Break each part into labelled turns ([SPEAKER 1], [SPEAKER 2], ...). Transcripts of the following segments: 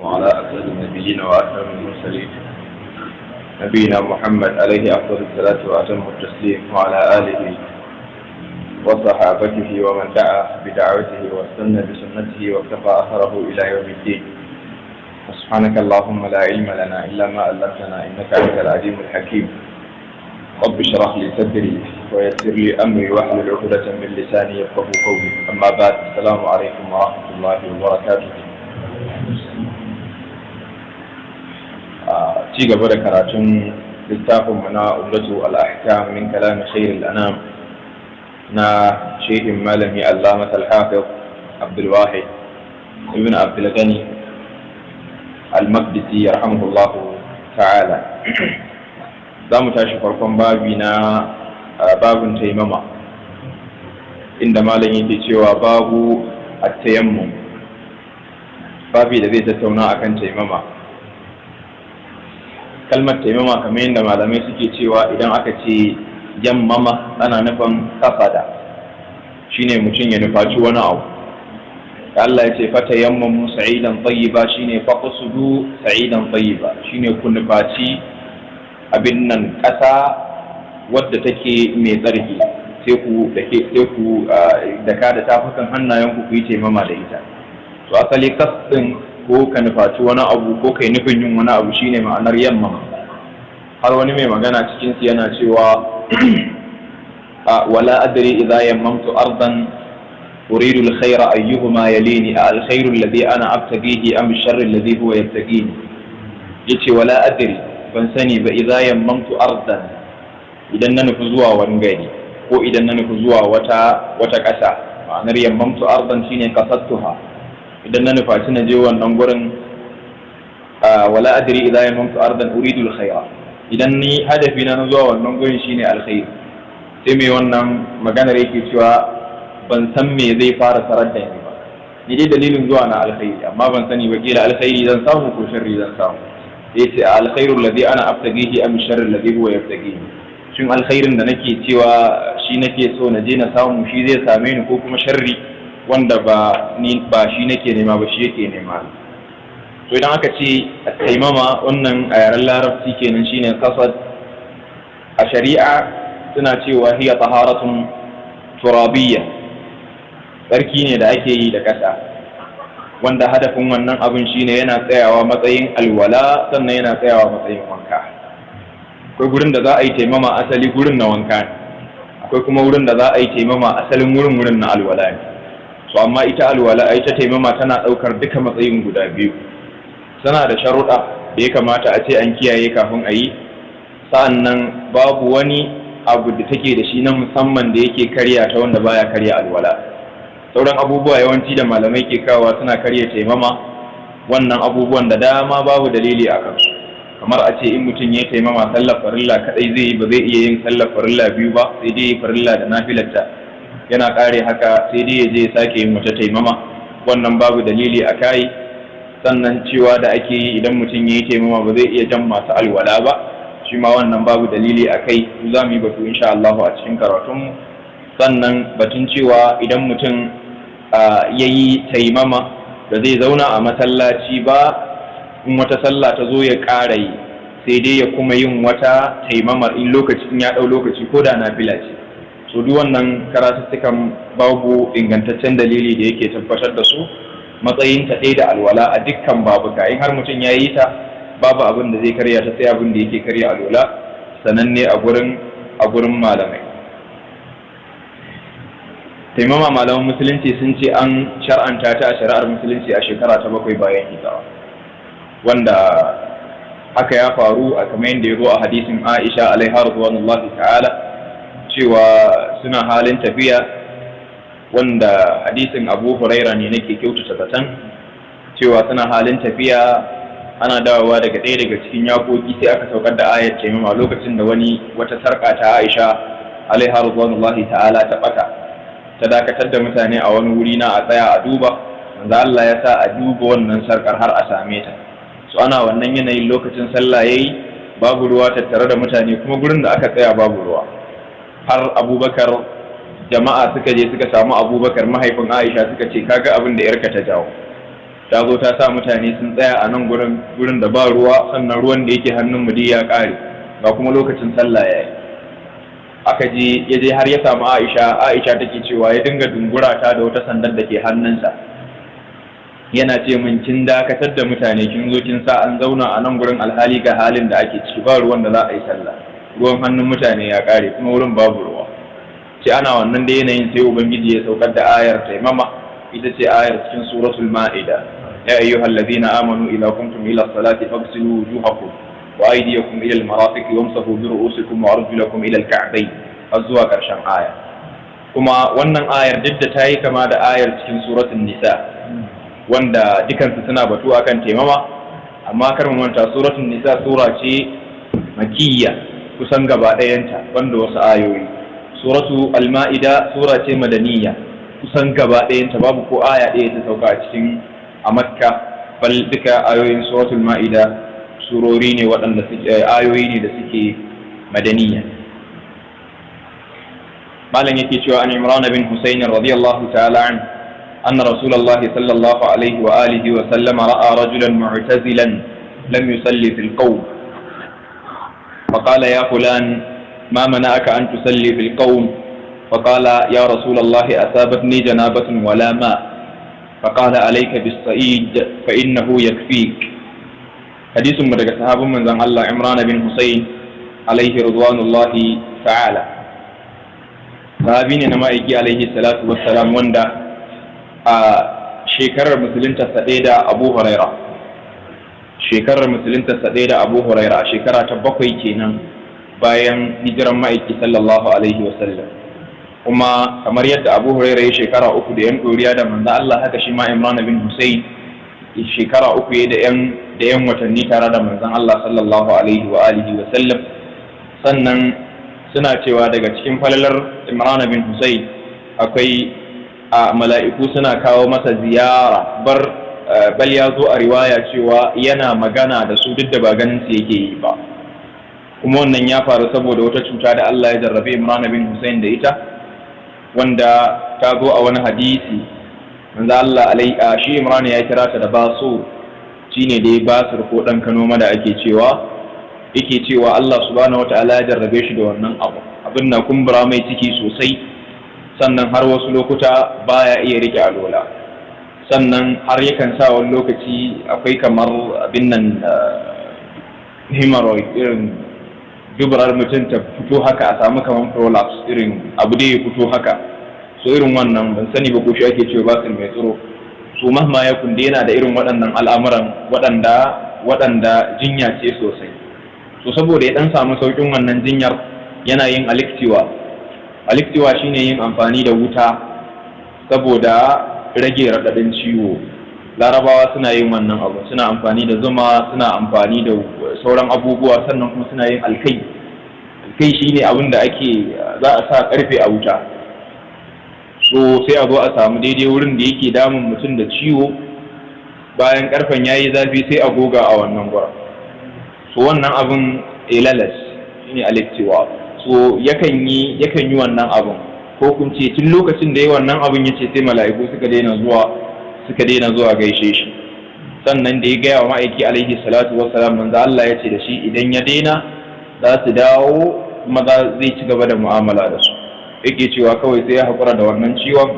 [SPEAKER 1] وعلى أسعد النبيين وأكرم المرسلين نبينا محمد عليه أفضل الصلاة وأتم التسليم وعلى آله وصحابته ومن دعا بدعوته واستنى بسنته واكتفى أثره إلى يوم الدين. سبحانك اللهم لا علم لنا إلا ما علمتنا إنك أنت العليم الحكيم. رب اشرح لي صدري ويسر لي أمري واحلل عقدة من لساني يفقهوا قولي. أما بعد، السلام عليكم ورحمة الله وبركاته. ci gaba da karatun littafin na Umdatu al-Ahkam min kalam Khair al-Anam na Sheikhin Malami Allama al-Hafiz Abdul Wahid ibn Abdul Ghani al-Maqdisi rahimahullahu ta'ala. Za mu tashi farkon babi na babun taimama, inda malam yake cewa babu at-tayammum, babi da zai tattauna akan taimama. Kalmar taimama kamar yadda malamai suke cewa idan aka ce yammama ana nufin kafada, shine mutum ya nufaci wani abu. Allah ya ce fata yammamu sa'idan tayyiba, shine faqsudu sa'idan tayyiba, shine ku nufaci abin nan ƙasa wadda take mai tsarki, sai ku daka da tafukan hannayenku ku yi taimama da ita. To asali kasdin ko ka nufaci wani abu ko kai nufin yin wani abu shine ma'anar yamma. Har wani mai magana cikin su yana cewa wala adri idza yammamtu ardan uridu alkhayra ayyuhuma yalini alkhayru alladhi ana abtaghihi am alsharru alladhi huwa yabtaghini. Yace wala adri, ban sani ba, idza yammamtu ardan, idan na nufi zuwa wani gari ko idan na nufi zuwa wata ƙasa. Ma'anar yammamtu ardan shine qasadtuha, idan na nufaci na je wannan gurin. Wala adri idza yamamtu ardan uridu alkhayra, idan ni hadafi na zuwa wannan gurin shine alkhair. Sai mai wannan maganar yake cewa ban san me zai fara sarar da ni ba, ni dai dalilin zuwa na alkhairi, amma ban sani ba kila alkhairi zan samu ko sharri zan samu. Yace alkhairu alladhi ana abtaghihi am sharru alladhi huwa yabtaghihi, shin alkhairin da nake cewa shi nake so na je na samu shi zai same ni, ko kuma sharri wanda ba shi nake nema ba shi yake nema. To idan aka ce taimama, wannan a yaren larabci kenan shine qasad. A shari'a suna cewa hiya taharatun turabiyya, tsarki ne da ake yi da ƙasa, wanda hadafin wannan abin shine yana tsayawa matsayin alwala, sannan yana tsayawa matsayin wanka. Akwai gurin da za a yi taimama asali gurin na wanka ne, akwai kuma wurin da za a yi taimama asalin wurin na alwala ne. So amma ita alwala, ita taimama tana ɗaukar duka matsayin guda biyu. Tana da sharuɗa da ya kamata a ce an kiyaye kafin a yi, sa'annan babu wani abu da take da shi na musamman da yake karya ta wanda baya karya alwala. Sauran abubuwa yawanci da malamai ke kawowa suna karya taimama, wannan abubuwan da dama babu dalili a kansu. Kamar a ce in mutum ya taimama sallar farilla kadai zai yi, ba zai iya yin sallar farilla biyu ba, sai dai farilla da nafilarta. Yana kare haka sai dai ya je ya sake yin wata taimama, wannan babu dalili a kai. Sannan cewa da ake yi idan mutum ya yi taimama ba zai iya jan masu alwala ba, shi ma wannan babu dalili a kai. Za mu yi batu insha Allah a cikin karatunmu. Sannan batun cewa idan mutum ya yi taimama da zai zauna a masallaci ba, in wata sallah ta zo ya ƙara yi, sai dai ya kuma yin wata taimamar in lokacin ya ɗau lokaci ko da nafila ce. So duk wannan karatuttukan babu ingantaccen dalili da yake tabbatar da su matsayin ta ɗaya da alwala a dukkan babuka. In har mutum ya yi ta, babu abin da zai karya ta, sai abin da yake karya alwala sananne a gurin malamai. Taimama malaman musulunci sun ce an shar'anta ta a shari'ar musulunci a shekara ta 7 bayan hijira, wanda haka ya faru a kamar yadda ya zo a hadisin Aisha alaiha radhiyallahu ta'ala, cewa suna halin tafiya, wanda hadisin Abu Huraira ne nake kyautata zaton, cewa suna halin tafiya ana dawowa daga ɗaya daga cikin yakoki, sai aka saukar da ayar taimama lokacin da wata sarƙa ta Aisha alaiha radhiyallahu ta'ala ta ɓata, ta dakatar da mutane a wani wuri na a tsaya a duba. Manzo Allah ya sa a duba wannan sarƙar har a same ta. So ana wannan yanayin lokacin sallah yayi, babu ruwa tattare da mutane, kuma gurin da aka tsaya babu ruwa. Har Abubakar, jama'a suka je suka samu Abubakar mahaifin Aisha suka ce kaga abin da yarka ta jawo. ta zo ta sa mutane sun tsaya a nan gurin da ba ruwa, sannan ruwan da yake hannun mu ya ƙare ga kuma lokacin sallah ya yi. Aka je har ya samu Aisha take cewa ya dinga dungura ta da wata sandar da ke hannunsa, yana ce min kin dakatar da mutane, kin zo kin sa an zauna a nan gurin alhali ga halin da ake ciki, ba ruwan da za a yi sallah, ruwan hannun mutane ya ƙare kuma wurin babu ruwa. Ce ana wannan da yanayin sai ubangiji ya saukar da ayar taimama, ita ce ayar cikin suratul ma'ida, ya ayyuhal ladina amanu idza kuntum ila salati faghsilu wujuhakum wa aydiyakum ila al-marafiq wamsahu bi ru'usikum wa arjulakum ila al-ka'bayn har zuwa karshen aya. Kuma wannan ayar duk da ta yi kama da ayar cikin suratul nisa wanda dukansu suna batu akan taimama, amma kar mu manta suratul nisa sura ce makiyya kusan gaba ɗayanta banda wasu ayoyi. Suratu al-ma'ida sura ce madaniyya kusan gaba ɗayanta, babu ko aya ɗaya ta sauka a makka, bal duka ayoyin suratul ma'ida surori ne waɗanda ayoyi ne da suke madaniyya. malam yake cewa an Imran bin Husayn radiyallahu ta'ala an anna Rasulullah sallallahu alaihi wa alihi wa sallama ra'a rajulan mu'tazilan lam yusalli fil qawm faqala ya fulan ما منعك أن تصلي في القوم؟ فقال يا رسول الله أصابتني جنابة ولا ماء. فقال عليك بالصعيد فإنه يكفيك. حديث من صحابة من الله عمران بن حسين عليه رضوان الله تعالى. صحابين نمائكي عليه الصلاة والسلام وندا شكر مسلم تسديد أبو هريرة. شكر مسلم تسديد أبو هريرة شكر تبقي كينا bayan hijiran ma'aiki sallallahu alaihi wasallam. Kuma kamar yadda Abu Hurairah ya shekara 3 da yan ɗoriya da manzo Allah, haka shi ma Imran bin Husayn shekara 3 da yan watanni tare da manzon Allah sallallahu alaihi wa alihi wasallam. Sannan suna cewa daga cikin falalar Imran bin Husayn akwai mala'iku suna kawo masa ziyara, bal ya zo a riwaya cewa yana magana da su duk da ba ganin su yake yi ba. Kuma wannan ya faru saboda wata cuta da Allah ya jarrabe Imran bin Husayn da ita, wanda ta zo a wani hadisi manzo Allah shi Imran ya kira ta da baso, shine da ya basir ko dan kanoma da ake cewa, yake cewa Allah subhanahu wataala ya jarrabe shi da wannan abin na kumbura mai ciki sosai, sannan har wasu lokuta baya iya rike alola, sannan har yakan sa wani lokaci akwai kamar abin nan hemorrhoid, irin dubarar mutum ta fito haka, a samu kamar prolapse, irin abu da ya fito haka. So irin wannan ban sani ba ko shi ake cewa basir mai tsoro. So mahma ya kunde yana da irin waɗannan al'amuran waɗanda jinya ce sosai. So saboda ya dan samu saukin wannan jinyar yana yin aliktiwa shine yin amfani da wuta saboda rage raɗaɗin ciwo. Larabawa suna yin wannan abu, suna amfani da zuma, suna amfani da sauran abubuwa, sannan kuma suna yin alkai shine abin da za a sa karfe a wuta. So sai a zo a samu daidai wurin da yake damun mutum da ciwo, bayan karfen yayi zafi sai a goga a wannan gurin. So wannan abin ilalas shine aliktiwa. So yakan yi wannan abin, ko kun ce tun lokacin da yayi wannan abin yace sai mala'iku suka daina zuwa gaishe shi. Sannan da ya gaya wa ma'aiki alaihi salatu wassalam, manzo Allah ya ce da shi idan ya daina za su dawo kuma zai ci gaba da mu'amala da su. Yake cewa kawai sai ya haƙura da wannan ciwon,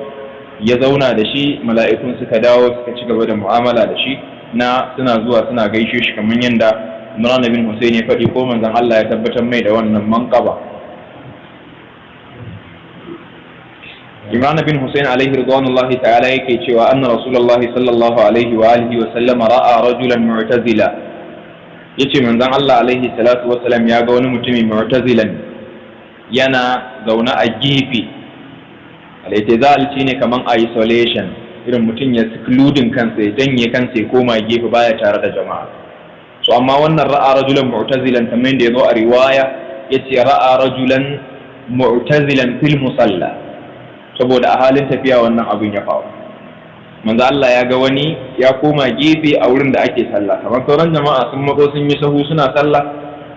[SPEAKER 1] ya zauna da shi, mala'ikun suka dawo suka ci gaba da mu'amala da shi, suna zuwa suna gaishe shi kamar yadda Imran bin Husayn ya faɗi, ko manzon Allah ya tabbatar mai da wannan manqaba. Imran bin Husayn alaihi ridwanullahi ta'ala yake cewa anna Rasulullahi sallallahu alaihi wa alihi wa sallama ra'a rajulan mu'tazila. Yace manzon Allah alaihi salatu wa salam ya ga wani mutumi mu'tazilan yana zaune a gefe. Al-i'tizal shine kaman isolation, irin mutum ya secluding kansa, ya janye kansa ya koma gefe baya tare da jama'a. So amma wannan ra'a rajulan mu'tazilan kamar da yazo a riwaya, yace ra'a rajulan mu'tazilan fil musalla, saboda a halin tafiya wannan abin ya faru. Manzo Allah ya ga wani ya koma gefe a wurin da ake sallah, kamar sauran jama'a sun matso sun yi sahu suna sallah,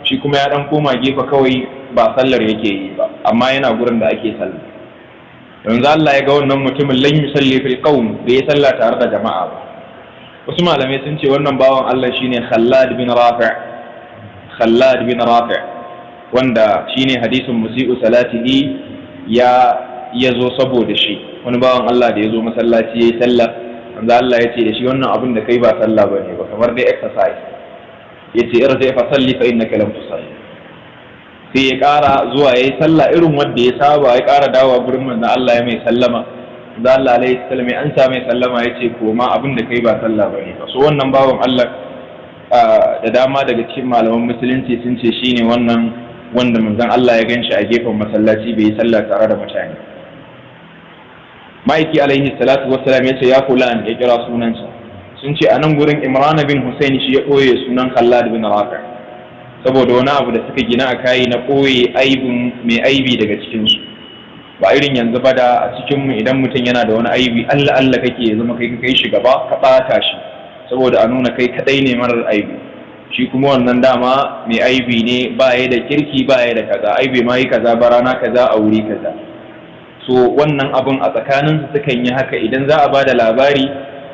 [SPEAKER 1] shi kuma ya dan koma gefe kawai ba sallar yake yi ba, amma yana gurin da ake sallah. Manzo Allah ya ga wannan mutumin lan yusalli fil qawm, bai yi sallah tare da jama'a ba. wasu malamai sun ce wannan bawan Allah shine Khallad bin Rafi' wanda shine hadisin musii'u salatihi ya zo saboda shi. Wani bawan Allah da ya zo masallaci yayi sallah, manzo Allah ya ce da shi wannan abin da kai ba sallah bane ba, kamar dai exercise. Yace irji fa salli fa innaka lam tusalli. Sai ya ƙara zuwa yayi sallah irin wanda ya saba, ya ƙara dawowa gurin manzo Allah ya mai sallama. Manzo Allah alaihi salam ya ansa mai sallama yace koma abin da kai ba sallah bane ba. So wannan bawan Allah da dama daga cikin malaman musulunci sun ce shine wannan wanda manzon Allah ya ganshi a gefen masallaci bai yi sallah tare da mutane. Ma'aiki alaihi salatu wassalam ya ce ya fulan, ya kira sunansa. Sun ce a nan gurin Imran bin Husayn shi ya ɓoye sunan Khallad bin Rafi' saboda wani abu da suka gina a kayi na ɓoye aibin mai aibi daga cikinsu. Ba irin yanzu ba da a cikinmu idan mutum yana da wani aibi Allah kake ya zama kai shi gaba ka ɓata shi saboda a nuna kai kaɗai ne marar aibi. Shi kuma wannan dama mai aibi ne, ba ya da kirki, ba ya da kaza, aibi ma yi kaza ba rana kaza a wuri kaza. So wannan abun a tsakaninsu sukan yi haka. Idan za a ba da labari,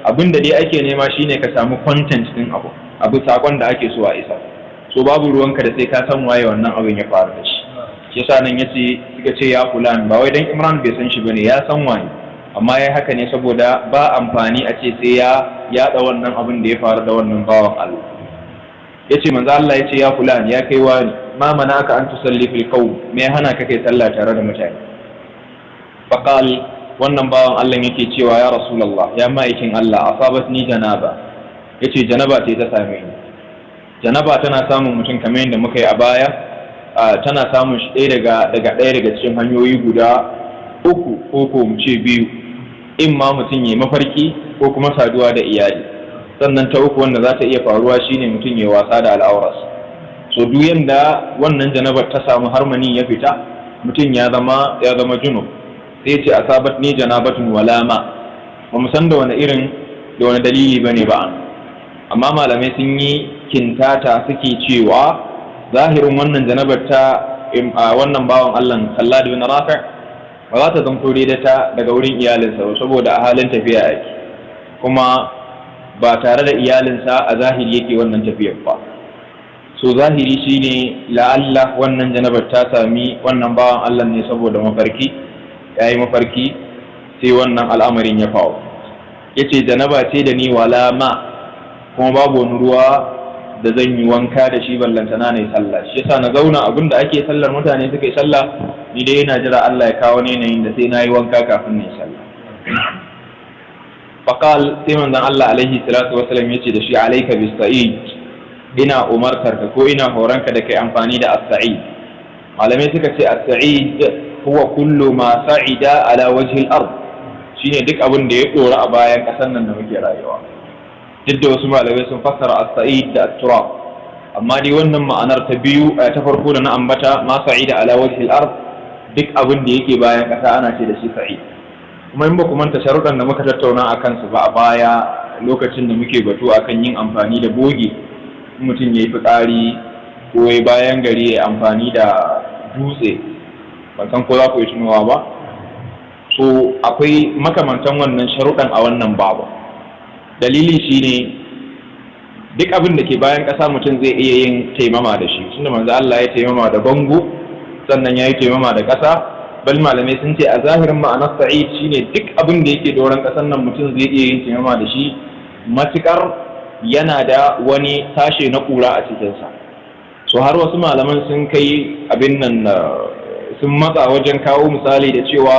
[SPEAKER 1] abin da dai ake nema shine ka samu content din abu sakon da ake so a isa. So babu ruwanka da sai ka san waye wannan abin ya faru da shi. Shi yasa nan yace suka ce ya fulan, ba wai dan Imran bai san shi bane, ya san waye, amma yayi haka ne saboda ba amfani a ce sai ya yada wannan abin da ya faru da wannan bawan Allah. Yace manzo Allah yace ya fulan, ya kai wani, ma manaka an tusalli fil qawm, me hana ka kai sallah tare da mutane? Faqal, wannan bawan Allah yake cewa ya Rasulullah, ya ma'aikin Allah, asabatni janaba. Yace janaba ce ta same ni. Janaba tana samun mutum kamar yadda muka yi a baya, tana samun shi ɗaya daga cikin hanyoyi guda uku ko mu ce biyu. In ma mutum ya mafarki ko kuma saduwa da iyali. Sannan ta uku wanda za ta iya faruwa shine mutum ya wasa da al'auras. So duk yanda wannan janabar ta samu harmani ya fita, mutum ya zama junub. Sai ce asabat ni janabatun wala ma, ba mu san da wani dalili bane ba an, amma malamai sun yi kintata suke cewa zahirin wannan janabar ta wannan bawan Allah Khallad bin Rafi' ba za ta zanto ta daga wurin iyalinsa ba, saboda a halin tafiya yake, kuma ba tare da iyalinsa a zahiri yake wannan tafiyar ba. So zahiri shine la'alla wannan janabar ta sami wannan bawan Allah ne saboda mafarki. Ya yi mafarki sai wannan al'amarin ya faru. Ya ce janaba ce da ni wala ma, kuma babu wani ruwa da zan yi wanka da shi ballantana ne sallah. Shi yasa na zauna abinda ake sallar mutane suka yi sallah, ni dai yana jira Allah ya kawo yanayin da sai na yi wanka kafin na yi sallah. Faqal, sai manzon Allah alaihi salatu wasallam ya ce da shi alaika bis sa'id, ina umartar ka ko ina horanka da kai amfani da as-sa'id. Malamai suka ce as-sa'id huwa kullu ma sa'ida ala wajhi al-ard, shine duk abin da ya dora a bayan kasan nan da muke rayuwa. Duk da wasu malamai sun fassara as-sa'id da at-turab, amma dai wannan ma'anar ta biyu ta farko da na ambata ma sa'ida ala wajhi al-ard, duk abin da yake bayan kasa ana ce da shi sa'id. Kuma in ba ku manta sharuɗan da muka tattauna akan su ba a baya lokacin da muke batu akan yin amfani da boge, mutum ya yi fitsari ko ya bayan gari ya amfani da dutse, ban san ko za ku yi tunowa ba. So akwai makamantan wannan sharuɗan a wannan babu. Dalili shine duk abin da ke bayan ƙasa mutum zai iya yin taimama da shi, tunda manzo Allah ya taimama da bango, sannan ya yi taimama da ƙasa. Bal malamai sun ce a zahirin ma'anar sa'id shine duk abin da yake doron ƙasar nan mutum zai iya yin taimama da shi, matukar yana da wani sashe na ƙura a cikinsa. So har wasu malaman sun kai abin nan sun matsa wajen kawo misali da cewa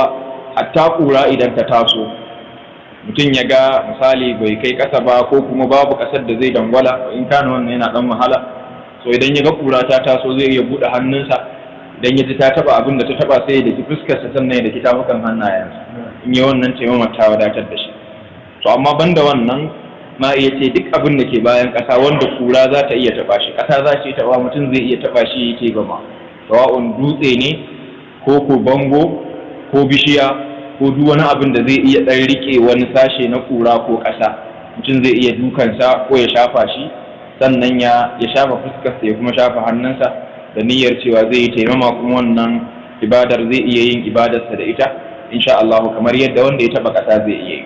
[SPEAKER 1] hatta ƙura idan ta taso, mutum ya ga misali bai kai ƙasa ba ko kuma babu ƙasar da zai dangwala, in kana wannan yana ɗan wahala. So idan ya ga ƙura ta taso zai iya buɗe hannunsa, idan ya ji ta taɓa abin da ta taɓa sai ya daki fuskarsa sannan ya daki tafukan hannayensa, in yi wannan taimama ta wadatar da shi. To amma banda wannan ma iya ce duk abin da ke bayan ƙasa wanda ƙura za ta iya taɓa shi, ƙasa za ta taɓa mutum zai iya taɓa shi yake gama, sawa'un dutse ne ko bango ko bishiya ko duk wani abin da zai iya ɗan riƙe wani sashe na ƙura ko ƙasa, mutum zai iya dukansa ko ya shafa shi, sannan ya shafa fuskarsa ya kuma shafa hannunsa da niyyar cewa zai yi taimama, kuma wannan ibadar zai iya yin ibadarsa da ita insha Allah kamar yadda wanda ya taɓa ƙasa zai iya yi.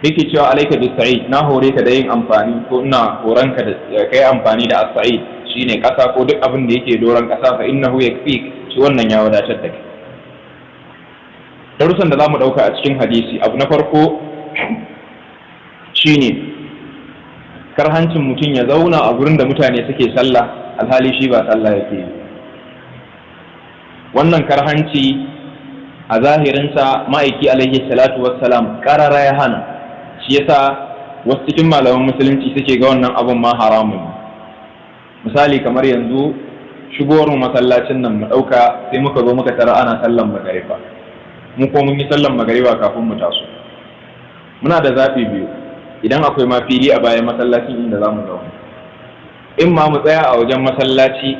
[SPEAKER 1] yake cewa alayka bis-sa'id, na hore ka da yin amfani ko ina horan ka da kai amfani da as-sa'id shine kasa ko duk abin da yake doron kasa, fa innahu yakfik, shi wannan ya wadatar da kai. Darussan da zamu dauka a cikin hadisi, abu na farko shine karhancin mutum ya zauna a gurin da mutane suke sallah alhali shi ba sallah yake yi. Wannan karhanci a zahirinsa ma'aiki alaihi salatu wassalam karara ya hana, shi yasa wasu cikin malaman musulunci suke ga wannan abun ma haramun. Misali kamar yanzu shigowar mu masallacin nan mu dauka sai muka zo muka tara ana sallan magariba, mu ko mun yi sallan magariba kafin mu taso. Muna da zafi biyu, idan akwai ma fili a bayan masallacin inda za mu zauna, in ma mu tsaya a wajen masallaci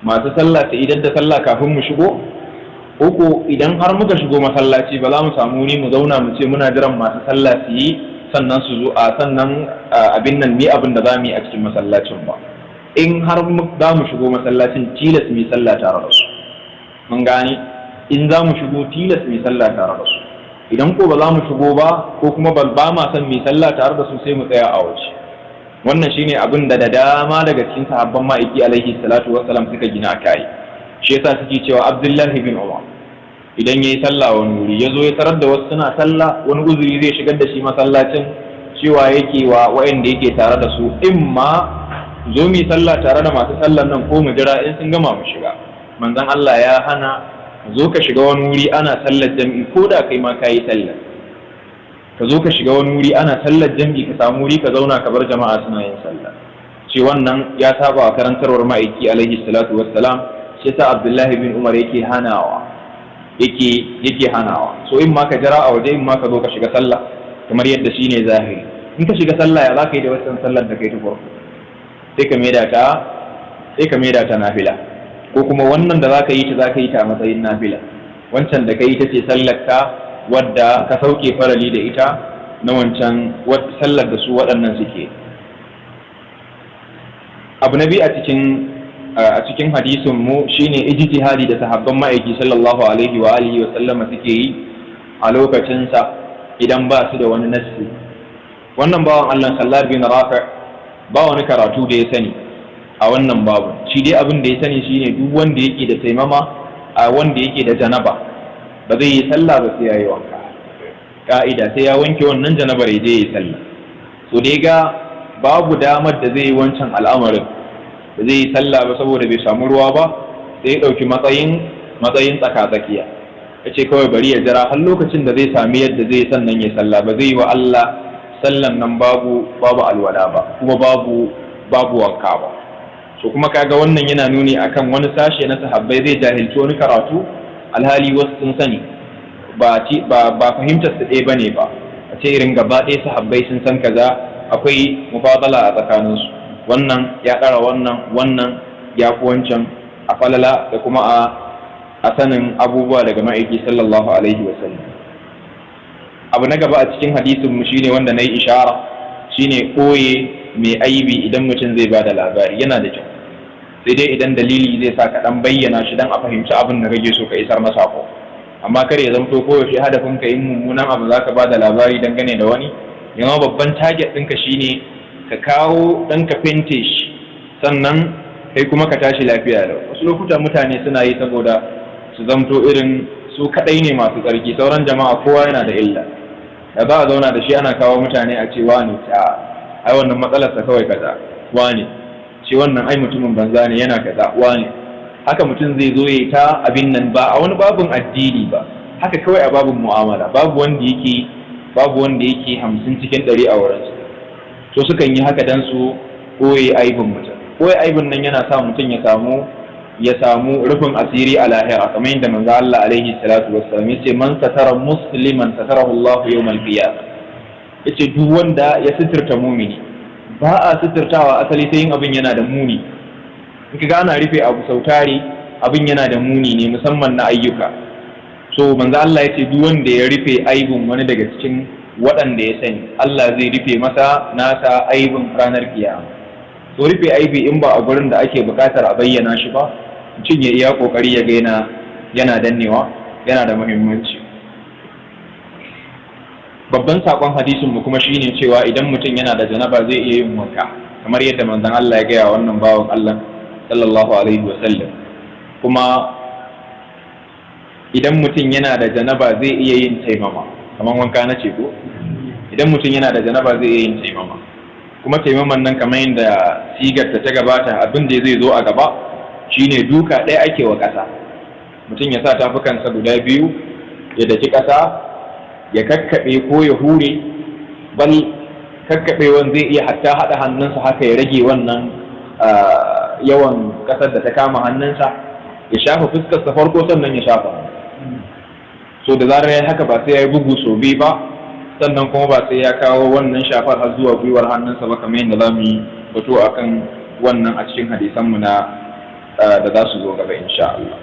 [SPEAKER 1] masu sallah ta idan da sallah kafin mu shigo, ko idan har muka shigo masallaci ba za mu samu wuri mu zauna mu ce muna jiran masu sallah su yi sannan su zo a sannan abin nan ni abin da za mu yi a cikin masallacin ba. In har za mu shigo masallacin tilas mu yi sallah tare da su, mun gane, in za mu shigo tilas mu yi sallah tare da su. Idan ko ba za mu shigo ba ko kuma ba ma son mu yi sallah tare da su sai mu tsaya a waje. Wannan shine abin da dama daga cikin sahabban ma'aiki alaihi salatu wassalam suka gina kai. Shi yasa suke cewa Abdullahi bin Umar idan yayi sallah wani wuri ya zo ya tarar da wasu suna sallah, wani uzuri zai shigar da shi masallacin, cewa yake wa wa'anda yake tare da su, imma zo mu yi sallah tare da masu sallan nan ko mu jira in sun gama mu shiga. Manzon Allah ya hana zo ka shiga wani wuri ana sallar jami'i ko da kai ma kayi sallar, ka zo ka shiga wani wuri ana sallar jami'i ka samu wuri ka zauna ka bar jama'a suna yin sallah. Ce wannan ya saba wa karantarwar ma'aiki alaihi salatu wassalam. Shi yasa Abdullahi bin Umar yake hanawa. So in ma ka jira a waje, in ma ka zo ka shiga sallah kamar yadda shine zahiri. In ka shiga sallah ya za ka yi da wasan sallar da kai ta farko? Sai ka maida ta nafila, ko kuma wannan da za ka yi ta a matsayin nafila, wancan da ka yi ta ce sallar ka wadda ka sauke farali da ita na wancan sallar da su waɗannan suke. Abu na biyu a cikin hadisin mu shine ijtihadi da sahabban ma'aiki sallallahu alaihi wa alihi wa sallama suke yi a lokacin sa idan ba su da wani nassi. Wannan bawan Allah Sallar bin Rafi' ba wani karatu da ya sani a wannan babu, shi dai abin da ya sani shine duk wanda yake da taimama a wanda yake da janaba ba zai yi sallah ba sai yayi wanka. Ka'ida sai ya wanke wannan janabar ya je yi sallah. So dai ga babu damar da zai yi wancan al'amarin, da zai yi sallah ba saboda bai samu ruwa ba, sai ya ɗauki matsayin tsaka-tsakiya, ya ce kawai bari ya jira har lokacin da zai sami yadda zai sannan ya sallah, ba zai yi wa Allah sallan nan babu alwala ba kuma babu wanka ba. So kuma kaga wannan yana nuni akan wani sashe na sahabbai zai jahilci wani karatu alhali wasu sun sani, ba fahimtar su ɗaya bane ba, a ce irin gaba ɗaya sahabbai sun san kaza, akwai mufadala a tsakaninsu, wannan ya ɗara wannan ya fi wancan a falala da kuma a sanin abubuwa daga ma'aiki sallallahu alaihi wasallam. Abu na gaba a cikin hadisin mu shine wanda na yi ishara, shine koye mai aibi idan mutum zai ba da labari yana da kyau, sai dai idan dalili zai sa ka dan bayyana shi dan a fahimci abin da kake so ka isar masa ko, amma kar ya zamto koyaushe hadafin ka yin mummunan abu zaka ba da labari dangane da wani, yana babban target ɗinka shine ka kawo dan ka fente shi sannan kai kuma ka tashi lafiya da wasu lokuta mutane suna yi saboda su zamto irin su kadai ne masu tsarki, sauran jama'a kowa yana da illa, da za a zauna da shi ana kawo mutane a ce wani ai wannan matsalarsa kawai kaza, wani ce wannan ai mutumin banza ne yana kaza, wani haka mutum zai zo ya ta abin nan ba a wani babin addini ba, haka kawai a babin mu'amala, babu wanda yake 50 cikin 100 a wurinsu. To sukan yi haka dan su koye aibin mutum. Koye aibin nan yana sa mutum ya samu rufin asiri a lahira, kamar yadda manzo Allah alaihi salatu wassalam yace man satara musliman satarahu Allah yawmal qiyamah. Yace duk wanda ya sitirta mumini, ba a sitirtawa asali sai yin abin yana da muni. In kaga ana rufe abu sautari, abin yana da muni ne, musamman na ayyuka. So manzo Allah yace duk wanda ya rufe aibin wani daga cikin waɗanda ya sani, Allah zai rufe masa nasa aibin ranar kiyama. So rufe aibi in ba a gurin da ake buƙatar a bayyana shi ba, mutum ya iya ƙoƙari ya ga yana dannewa, yana da muhimmanci. babban sakon hadisin mu kuma shine cewa idan mutum yana da janaba zai iya yin wanka kamar yadda manzon Allah ya gaya wannan bawan Allah sallallahu alaihi wa sallam. Kuma idan mutum yana da janaba zai iya yin taimama kamar wanka na ce ko idan mutum yana da janaba zai iya yin taimama, kuma taimaman nan kamar yadda sigar ta gabata abin da zai zo a gaba shine duka ɗaya ake wa ƙasa. Mutum ya sa tafukansa guda biyu ya daki ƙasa ya kakkaɓe ko ya hure, bal kakkaɓewan zai iya hatta haɗa hannunsa haka ya rage wannan yawan ƙasar da ta kama hannunsa, ya shafa fuskarsa farko sannan ya shafa. So da zarar ya haka ba sai ya yi bugu so biyu ba, sannan kuma ba sai ya kawo wannan shafar har zuwa gwiwar hannunsa ba, kamar yadda za mu yi fito akan wannan a cikin hadisanmu na da za su zo gaba insha Allah.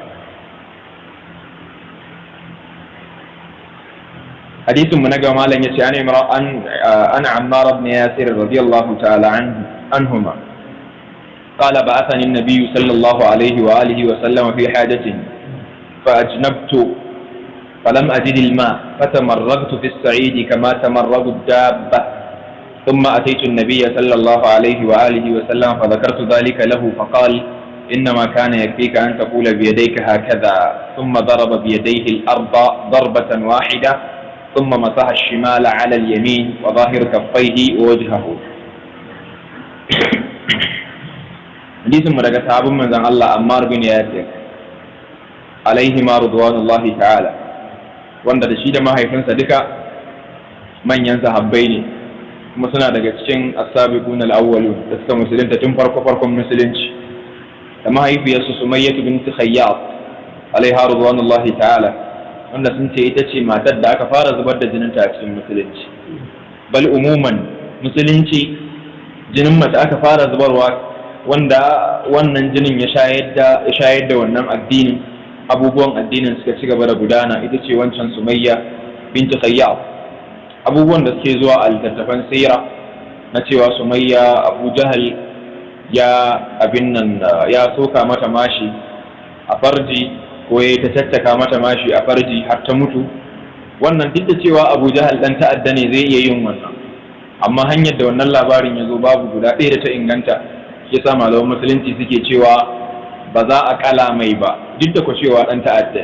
[SPEAKER 1] hadisin mu na gaba malam yace ana Ammar ibn Yasir radiyallahu ta'ala anhuma qala ba'athani an-nabiy sallallahu alayhi wa alihi wa sallam fi hajatin fa'ajnabtu فلم أجد الماء فتمرغت في الصعيد كما تمرغ الدابة ثم أتيت النبي صلى الله عليه وآله وسلم فذكرت ذلك له فقال إنما كان يكفيك أن تقول بيديك هكذا ثم ضرب بيديه الأرض ضربة واحدة ثم مسح الشمال على اليمين وظاهر كفيه ووجهه. حديث مرقى صحاب من الله عمار بن ياسر عليهما رضوان الله تعالى، wanda da shi da mahaifinsa duka manyan sahabbai ne kuma suna daga cikin as-sabiqun al-awwalun da suka musulunta tun farkon musulunci. Da mahaifiyarsu Sumayyah bint Khayyat alaiha ridwanullahi ta'ala, wanda sun ce ita ce matar da aka fara zubar da jininta a cikin musulunci. Bal umuman musulunci jinin mace aka fara zubarwa, wanda wannan jinin ya shayar da wannan addinin, abubuwan addinin suka ci gaba da gudana, ita ce wancan Sumayya binti Khayyat. Abubuwan da suke zuwa a littattafan sira na cewa Sumayya Abu Jahal ya soka mata mashi a farji ko ya ta tattaka mata mashi a farji har ta mutu, wannan duk da cewa Abu Jahal dan ta'adda ne zai iya yin wannan, amma hanyar da wannan labarin ya zo babu guda ɗaya da ta inganta. Shi yasa malaman musulunci suke cewa ba za a kala mai ba, duk da ku cewa dan ta'adda.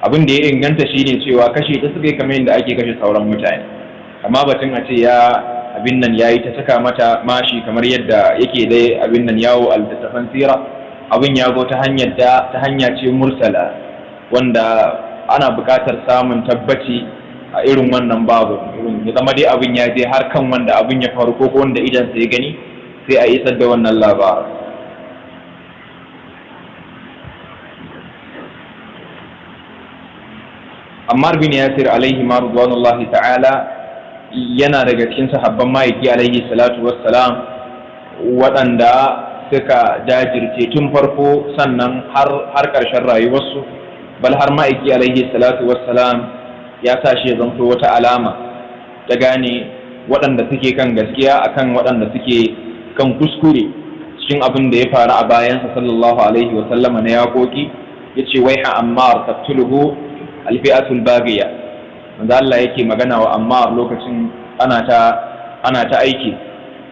[SPEAKER 1] Abin da ya inganta shine cewa kashe ta suka yi kamar yadda ake kashe sauran mutane, amma batun a ce abin nan yayi ta saka mata mashi kamar yadda yake dai abin nan yawo a littattafan sira, abin ya zo ta hanya ce mursala, wanda ana buƙatar samun tabbaci a irin wannan babu, ya zama dai abin ya je har kan wanda abin ya faru ko wanda idan sai gani, sai a isar da wannan labarin. Ammar bin Yasir alaihi ma ridwanullahi ta'ala yana daga cikin sahabban ma'aiki alaihi salatu wassalam waɗanda suka jajirce tun farko sannan har ƙarshen rayuwarsu, bal har ma'aiki alaihi salatu wassalam ya sa shi ya zanto wata alama ta gane waɗanda suke kan gaskiya akan waɗanda suke kan kuskure cikin abin da ya faru a bayansa sallallahu alaihi wa sallama na yaƙoƙi. Yace waiha Ammar taqtuluhu alfi'atul baghiya, manzo Allah yake magana wa Ammar lokacin ana ta aiki,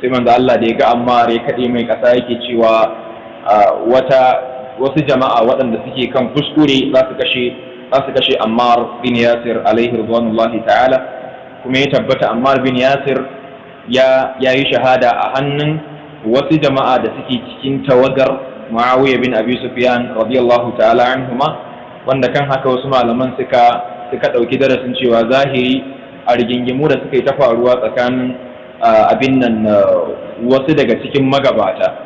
[SPEAKER 1] sai manzo Allah da ya ga Ammar ya kade mai kasa yake cewa wasu jama'a waɗanda suke kan kuskure za su kashe Ammar bin Yasir alaihi ridwanullahi ta'ala, kuma ya tabbata Ammar bin Yasir ya yi shahada a hannun wasu jama'a da suke cikin tawagar Muawiya bin Abi Sufyan radiyallahu ta'ala anhuma, wanda kan haka wasu malaman suka ɗauki darasin cewa zahiri a rigingimu da suka yi ta faruwa tsakanin abin nan wasu daga cikin magabata,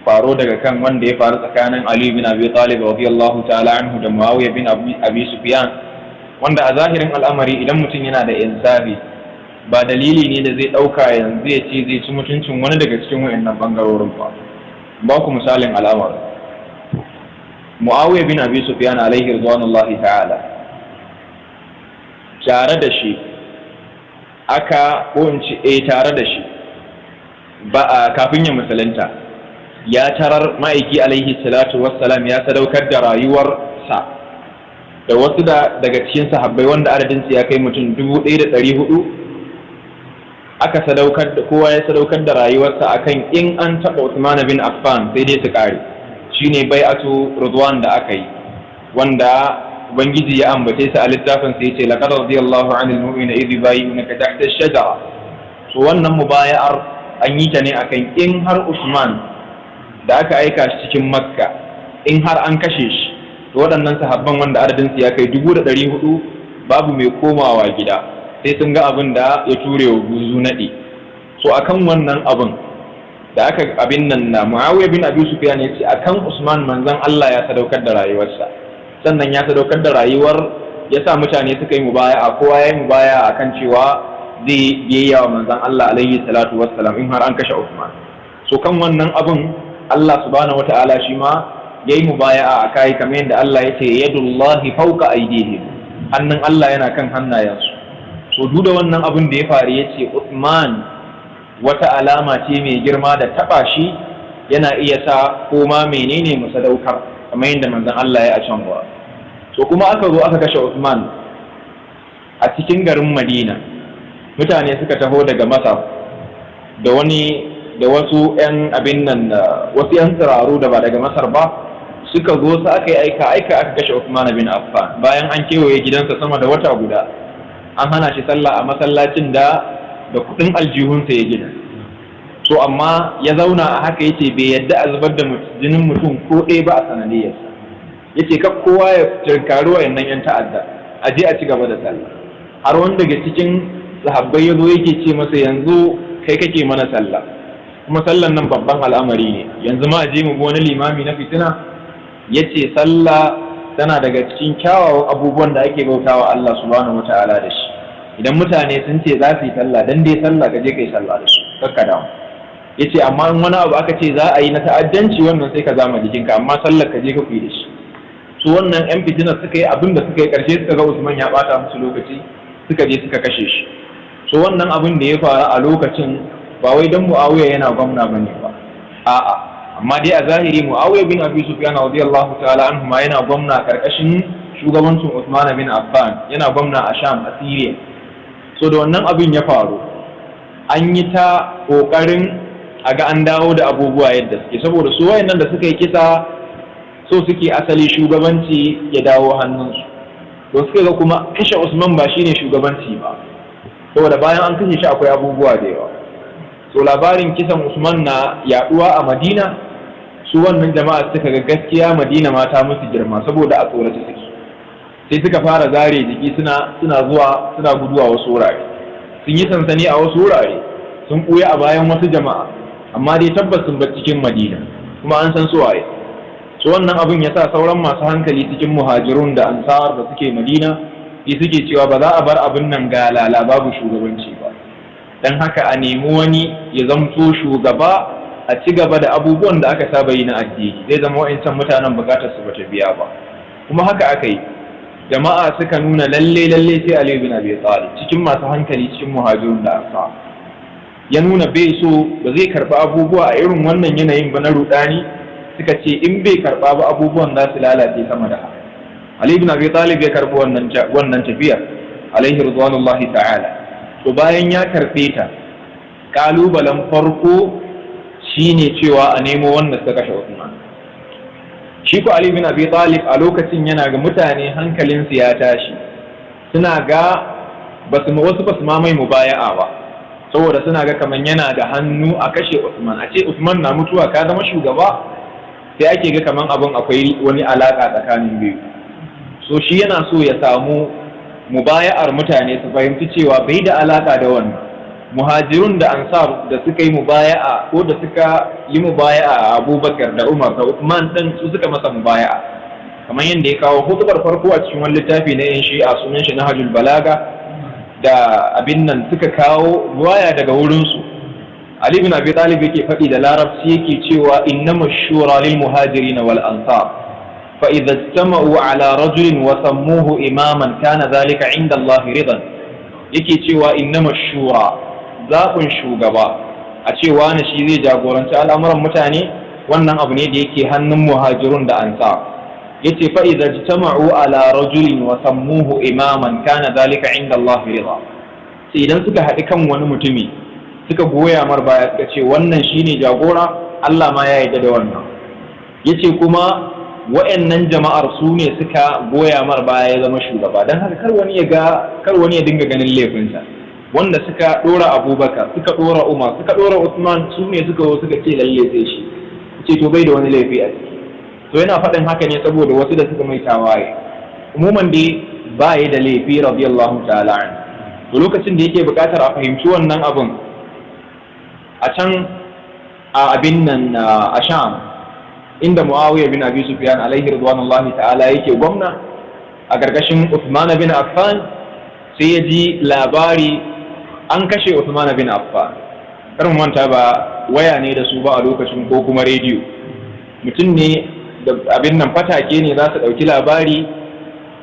[SPEAKER 1] faro daga kan wanda ya faru tsakanin Ali bin Abi Talib radiyallahu ta'ala anhu da Muawiya bin Abi Sufyan, wanda a zahirin al'amari idan mutum yana da insafi ba dalili ne da zai ɗauka yanzu ya ce zai ci mutuncin wani daga cikin wayannan bangarorin ba ku misalin al'amari. Muawiya bin Abi Sufyan alaihi ridwanullahi ta'ala, tare da shi tare da shi ba kafin ya musulunta ya tarar ma'aiki alaihi salatu wassalam ya sadaukar da rayuwarsa da wasu daga cikin sahabbai wanda adadin su ya kai mutum 1,400 aka sadaukar da kowa ya sadaukar da rayuwarsa akan in an taɓa Uthman bin Affan sai dai su kare. Shine bai'atu Ridwan da aka yi, wanda ubangiji ya ambace su a littafin sa yace laqad radiyallahu 'anil mu'minina idh yubayyi'unaka tahta ash-shajara. So wannan mubaya'ar an yi ta ne akan in har Usman da aka aika shi cikin Makka in har an kashe shi, to waɗannan sahabban wanda adadin su ya kai 400 babu mai komawa gida sai sun ga abin da ya ture wa buzu naɗi. So akan wannan abin da aka abin nan na Muawiya bin Abi Sufyan ya ce akan Usman manzon Allah ya sadaukar da rayuwarsa, sannan ya sadaukar da rayuwar ya sa mutane suka yi mubaya'a, kowa ya yi mubaya'a akan cewa zai yayya wa manzon Allah alaihi salatu wassalam in har an kashe Usman. So kan wannan abin Allah subhanahu wataala shi ma yayi mubaya'a akai, kamar yadda Allah ya ce yadullahi fawqa aydihim, hannun Allah yana kan hannayensu. So duk da wannan abin da ya faru ya ce Usman wata alama ce mai girma da taba shi yana iya sa koma menene mu sadaukar, kamar yadda manzon Allah ya a can ba. So kuma aka zo aka kashe Usman a cikin garin Madina, mutane suka taho daga Masar da wasu 'yan abin nan, wasu 'yan tsiraru da ba daga Masar ba, suka zo su aka yi aika aka kashe Uthman bin Affan bayan an kewaye gidansa sama da wata guda, an hana shi sallah a masallacin da kudin aljihunsa ya gina. So amma ya zauna a haka yace bai yadda a zubar da jinin mutum ko ɗaya ba a sanadiyarsa, yace kaf kowa ya tinkari wayannan 'yan ta'adda a je a ci gaba da sallah. Har wanda daga cikin sahabbai ya zo yake ce masa yanzu kai kake mana sallah, kuma sallan nan babban al'amari ne, yanzu ma a je mu wani limami na fitina. Yace sallah tana daga cikin kyawawan abubuwan da ake bautawa Allah subhanahu wataala da shi. Idan mutane sun ce za su yi sallah dan dai sallah ka je kai sallah da su, kakka damu. Yace amma in wani abu aka ce za a yi na ta'addanci wannan sai ka zama jikinka, amma sallar ka je ka yi da shi. Su wannan 'yan fitina suka yi abin da suka yi, karshe suka ga Usman ya bata musu lokaci, suka je suka kashe shi. So wannan abin da ya faru a lokacin ba wai dan Muawiya yana gwamna bane ba, a'a, amma dai a zahiri Muawiya bin Abi Sufyan radiyallahu ta'ala anhu ma yana gwamna karkashin shugabancin Uthman bin Affan, yana gwamna a Sham, a Syria. So da wannan abin ya faru, an yi ta kokarin a ga an dawo da abubuwa yadda suke, saboda su wayannan da suka yi kisa so suke asali shugabanci ya dawo hannunsu. To suka ga kuma kashe Usman ba shine shugabanci ba, saboda bayan an kashe shi akwai abubuwa da yawa. So labarin kisan Usman na yaduwa a Madina, su wannan jama'a suka ga gaskiya Madina ma ta musu girma saboda a tsorata suke, sai suka fara zare jiki suna guduwa wasu wurare, sun yi sansani a wasu wurare, sun ɓuya a bayan wasu jama'a, amma dai tabbas sun bar cikin Madina kuma an san su waye. So wannan abin ya sa sauran masu hankali cikin muhajirun da ansar da suke Madina sai suke cewa ba za a bar abin nan ga lala babu shugabanci ba, dan haka a nemi wani ya zamto shugaba a ci gaba da abubuwan da aka saba yi na addini, zai zama wa'ancan mutanen bukatar su bata biya ba. Kuma haka aka yi, jama'a suka nuna lalle sai Ali bin Abi Talib cikin masu hankali cikin muhajirun da ansar ya nuna bai so, ba zai karba abubuwa a irin wannan yanayin ba na rudani. Suka ce in bai karba ba abubuwan za su lalace sama da haka. Ali bin Abi Talib ya karbi wannan tafiyar alaihi ridwanullahi ta'ala. To bayan ya karbe ta, kalubalen farko shine cewa a nemo wanda suka kashe Uthman. Shi ko Ali bin Abi Talib a lokacin yana ga mutane hankalinsu ya tashi, suna ga wasu basu ma mai mubaya'a ba, saboda suna ga kaman yana da hannu a kashe Uthman. A ce Uthman na mutuwa ka zama shugaba, sai ake ga kaman abin akwai wani alaka tsakanin biyu. So shi yana so ya samu mubaya'ar mutane su fahimci cewa bai da alaka da wannan. Muhajirun da ansar da suka yi mubaya'a ko da suka yi mubaya'a a Abubakar da Umar da Uthman din, su suka masa mubaya'a, kamar yadda ya kawo hutubar farko a cikin wani littafi na yan Shi'a sunan shi Nahjul Balaga, da abin nan suka kawo ruwaya daga wurinsu. Ali bin Abi Talib yake faɗi da larabci yake cewa innama shura lil muhajirin wal ansar fa idza istama'u ala rajulin wa sammuhu imaman kana dhalika inda Allah ridan. Yake cewa innama shura, zaɓin shugaba a cewa na shi zai jagoranci al'amuran mutane, wannan abu ne da yake hannun muhajirun da ansar. yace fa idza jama'u ala rajulin wa sammuhu imaman kana dhalika inda Allah ridha. sai idan suka haɗi kan wani mutumi suka goya mar baya suka ce wannan shine jagora, Allah ma ya yarda da wannan. yace kuma wa'annan jama'ar su ne suka goya mar baya ya zama shugaba, dan haka kar wani ya dinga ganin laifinsa. wanda suka dora Abubakar, suka dora Umar, suka dora Usman, su ne suka ce lalle sai shi, ce to bai da wani laifi a ciki. to yana faɗin haka ne saboda wasu da suka mai tawaye. umuman dai ba ya da laifi radiyallahu ta'ala an. to lokacin da yake buƙatar a fahimci wannan abin, a can a abin nan a Sham, inda Muawiya bin Abi Sufyan alaihi ridwanullahi ta'ala yake gwamna a gargashin Uthman bin Affan, sai ya ji labari an kashe Uthman bin Affan. kar mu manta ba waya ne da su ba a lokacin ko kuma rediyo, mutum ne da abin nan fatake ne za su ɗauki labari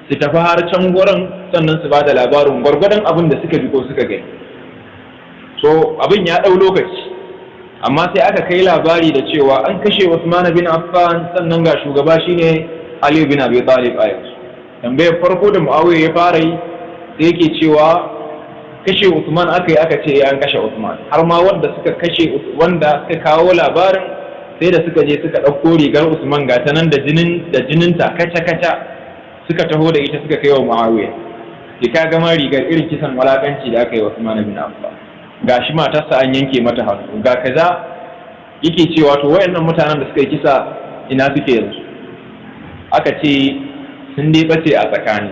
[SPEAKER 1] su tafi har can gurin, sannan su ba da labarin gwargwadon abin da suka ji ko suka gani. so abin ya ɗau lokaci, amma sai aka kai labari da cewa an kashe Uthman bin Affan, sannan ga shugaba shine Ali bin Abi Talib a yanzu. tambayar farko da Muawiya ya fara yi sai yake cewa kashe Uthman aka yi, aka ce an kashe Uthman. har ma wanda suka kawo labarin sai da suka je suka ɗauko rigar Usman ga ta nan da jininta kaca suka taho da ita suka kai wa Muawiya. sai ka gama rigar irin kisan walakanci da aka yi wa Uthman bin Affan. gashi matarsa an yanke mata hannu ga kaza. yake cewa to wayannan mutanen da suka yi kisa ina suke yanzu? aka ce sun dai bace a tsakani.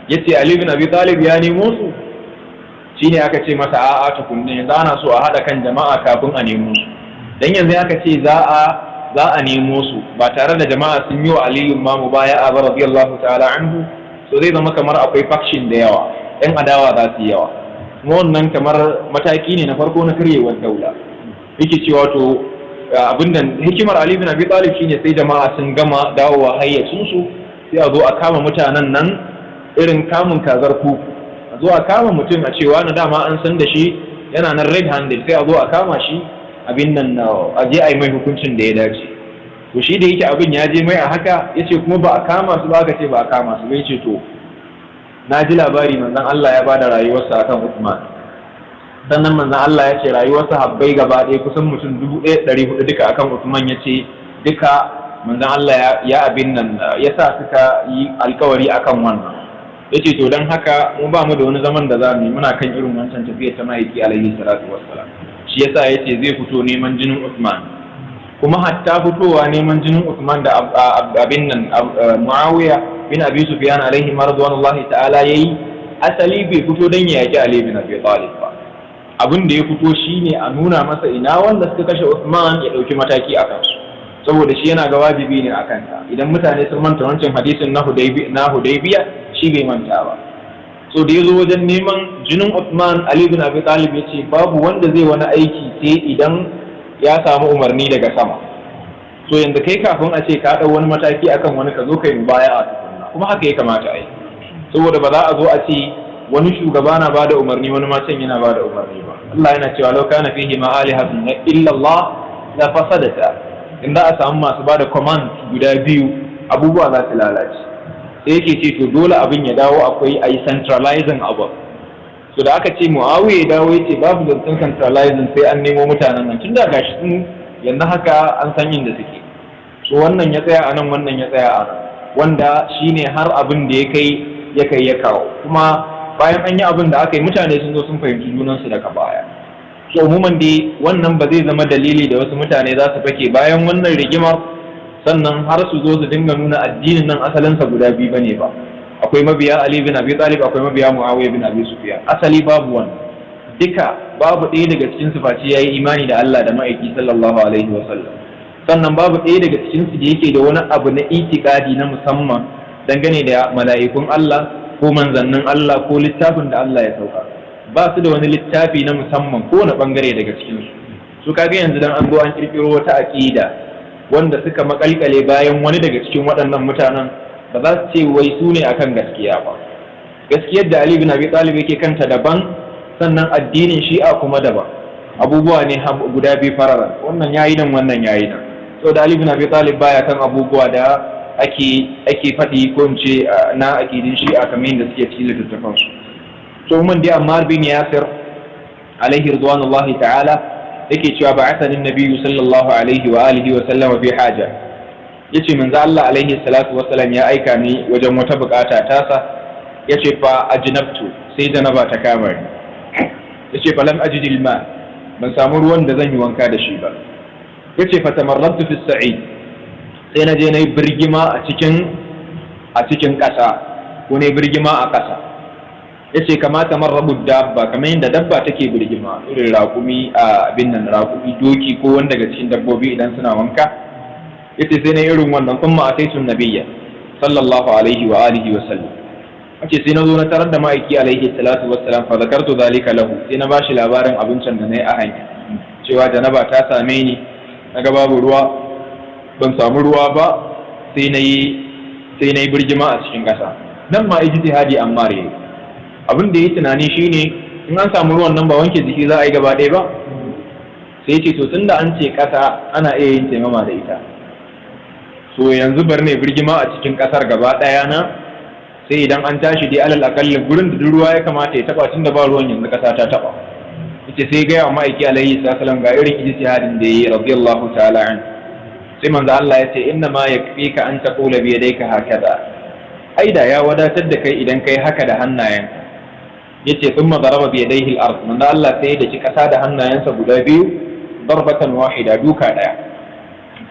[SPEAKER 1] yace Ali bin Abi Talib ya nemo su, shine aka ce masa a'a tukunne yanzu ana so a hada kan jama'a kafin a nemo su. dan yanzu aka ce za a nemo su ba tare da jama'a sun yi wa Aliyu ma mubaya'a ba radiyallahu ta'ala anhu, so zai zama kamar akwai faction da yawa, yan adawa za su yi yawa, kuma wannan kamar mataki ne na farko na karyewar daula. yake cewa to abinda hikimar Ali bin Abi Talib shine sai jama'a sun gama dawowa hayyacin su, sai a zo a kama mutanen nan irin kamun kazar kuku, a zo a kama mutum a cewa na dama an san da shi yana nan red handed, sai a zo a kama shi abin nan a je a yi mai hukuncin da ya dace. to shi da yake abin ya je mai a haka, yace kuma ba a kama su ba, aka ce ba a kama su ba. yace to na ji labari manzon Allah ya bada rayuwarsa akan Uthman, sannan manzon Allah ya ce rayuwarsa habbai gaba ɗaya kusan mutum 1400 duka akan Uthman. yace duka manzon Allah ya abin nan ya sa suka yi alkawari akan wannan. yace to dan haka mu ba mu da wani zaman da za mu yi, muna kan irin wancan tafiya ta ma'aiki alaihi salatu wassalam. shi yasa yace zai fito neman jinin Uthman, kuma hatta fitowa neman jinin Uthman da abin nan Muawiya bin Abi Sufyan alaihi radwanullahi ta'ala yayi, asali bai fito dan ya yaki Ali bin Abi Talib ba. abin da ya fito shine a nuna masa ina wanda suka kashe Uthman ya dauki mataki akan su, saboda shi yana ga wajibi ne akan ta. idan mutane sun manta wancan hadisin na Hudaybiya, shi bai manta ba. so da ya zo wajen neman jinin Uthman, Ali bin Abi Talib ya ce babu wanda zai wani aiki sai idan ya samu umarni daga sama. so yanzu kai kafin a ce ka ɗau wani mataki akan wani, ka zo kai mubaya'a tukunna, kuma haka ya kamata a yi. saboda ba za a zo a ce wani shugaba na bada umarni wani ma can yana bada umarni ba. Allah yana cewa law kana fihi ma alihatun illa Allah la fasadata. in za a samu masu bada command guda biyu, abubuwa za su lalace. sai yake ce to dole abin ya dawo akwai a yi centralizing abu. so da aka ce Muawiya ya dawo ya ce babu zancen centralizing sai an nemo mutanen nan, tunda gashi sun yanzu haka an san yin da suke. so wannan ya tsaya a nan, wannan ya tsaya a nan, wanda shine har abin da ya kai ya kawo. kuma bayan an yi abin da aka yi, mutane sun zo sun fahimci junansu daga baya. so umuman dai wannan ba zai zama dalili da wasu mutane za su fake bayan wannan rigimar, sannan har su zo su dinga nuna addinin nan asalinsa guda biyu bane ba. akwai mabiya Ali bin Abi Talib, akwai mabiya Muawiya bin Abi Sufyan. asali babu wannan, duka babu ɗaya daga cikin su face yayi imani da Allah da ma'aiki sallallahu alaihi wa sallam. sannan babu ɗaya daga cikin su da yake da wani abu na itikadi na musamman dangane da mala'ikun Allah ko manzannin Allah ko littafin da Allah ya sauka. ba su da wani littafi na musamman ko na bangare daga cikin su kaga yanzu dan an zo an kirkiro wata aqida wanda suka makalkale bayan wani daga cikin waɗannan mutanen, ba za su ce wai su ne akan gaskiya ba. gaskiyar da Ali bin Abi Talib yake kanta daban, sannan addinin Shi'a kuma daban. abubuwa ne guda biyu fararan, wannan yayi nan wannan yayi nan. so da Ali bin Abi Talib baya kan abubuwa da ake faɗi ko in ce na akidin shi'a kamar yadda suke cikin littattafansu. To mun dai Ammar bin Yasir alaihi ridwanullahi ta'ala yake cewa ba'athani an-nabiy sallallahu alaihi wa alihi wa sallam fi haja, yace manzo Allah alaihi salatu wassalam ya aika ni wajen wata bukata tasa, yace fa ajnabtu, sai janaba ta kama ni, yace fa lam ajid al-ma, ban samu ruwan da zan yi wanka da shi ba, yace fa tamarradtu fi as-sa'id, sai na je nayi birgima a cikin ƙasa ko nayi birgima a ƙasa, yace kamata marrabu dabba, kamar yadda dabba take birgima, irin raƙumi raƙumi, doki ko wanda daga cikin dabbobi idan suna wanka, yace sai na irin wannan. Kuma ataitu nabiyya sallallahu alaihi wa alihi wa sallam, yace sai na zo na tarar da ma'aiki alaihi salatu wassalam, fa zakartu zalika lahu, sai na bashi labarin abincin da nayi a hanya, cewa janaba ta same ni, naga babu ruwa, ban samu ruwa ba, sai nayi birgima a cikin ƙasa. Nan ma ijtihadi Ammar yayi, abin da yayi tunani shine in an samu ruwan nan ba wanke jiki za a yi gaba ɗaya ba, sai ce to tunda an ce ƙasa ana iya yin taimama da ita, so yanzu bar ne birgima a cikin ƙasar gaba ɗaya na, sai idan an tashi dai alal akalli gurin da ruwa ya kamata ya taba, tunda ba ruwan yanzu ƙasa ta taba. Yace sai ga ma'aiki alaihi sallam ga irin ijtihadin da yayi radiyallahu ta'ala an. Sai manzo Allah ya ce inna ma yakfika an taqula bi yadayka hakaza, aida ya wadatar da kai idan kai haka da hannayen. Yace thumma daraba bi yadayhi al-ard, manzo Allah sai da ki kasa da hannayensa guda biyu, darbatan wahida, duka daya,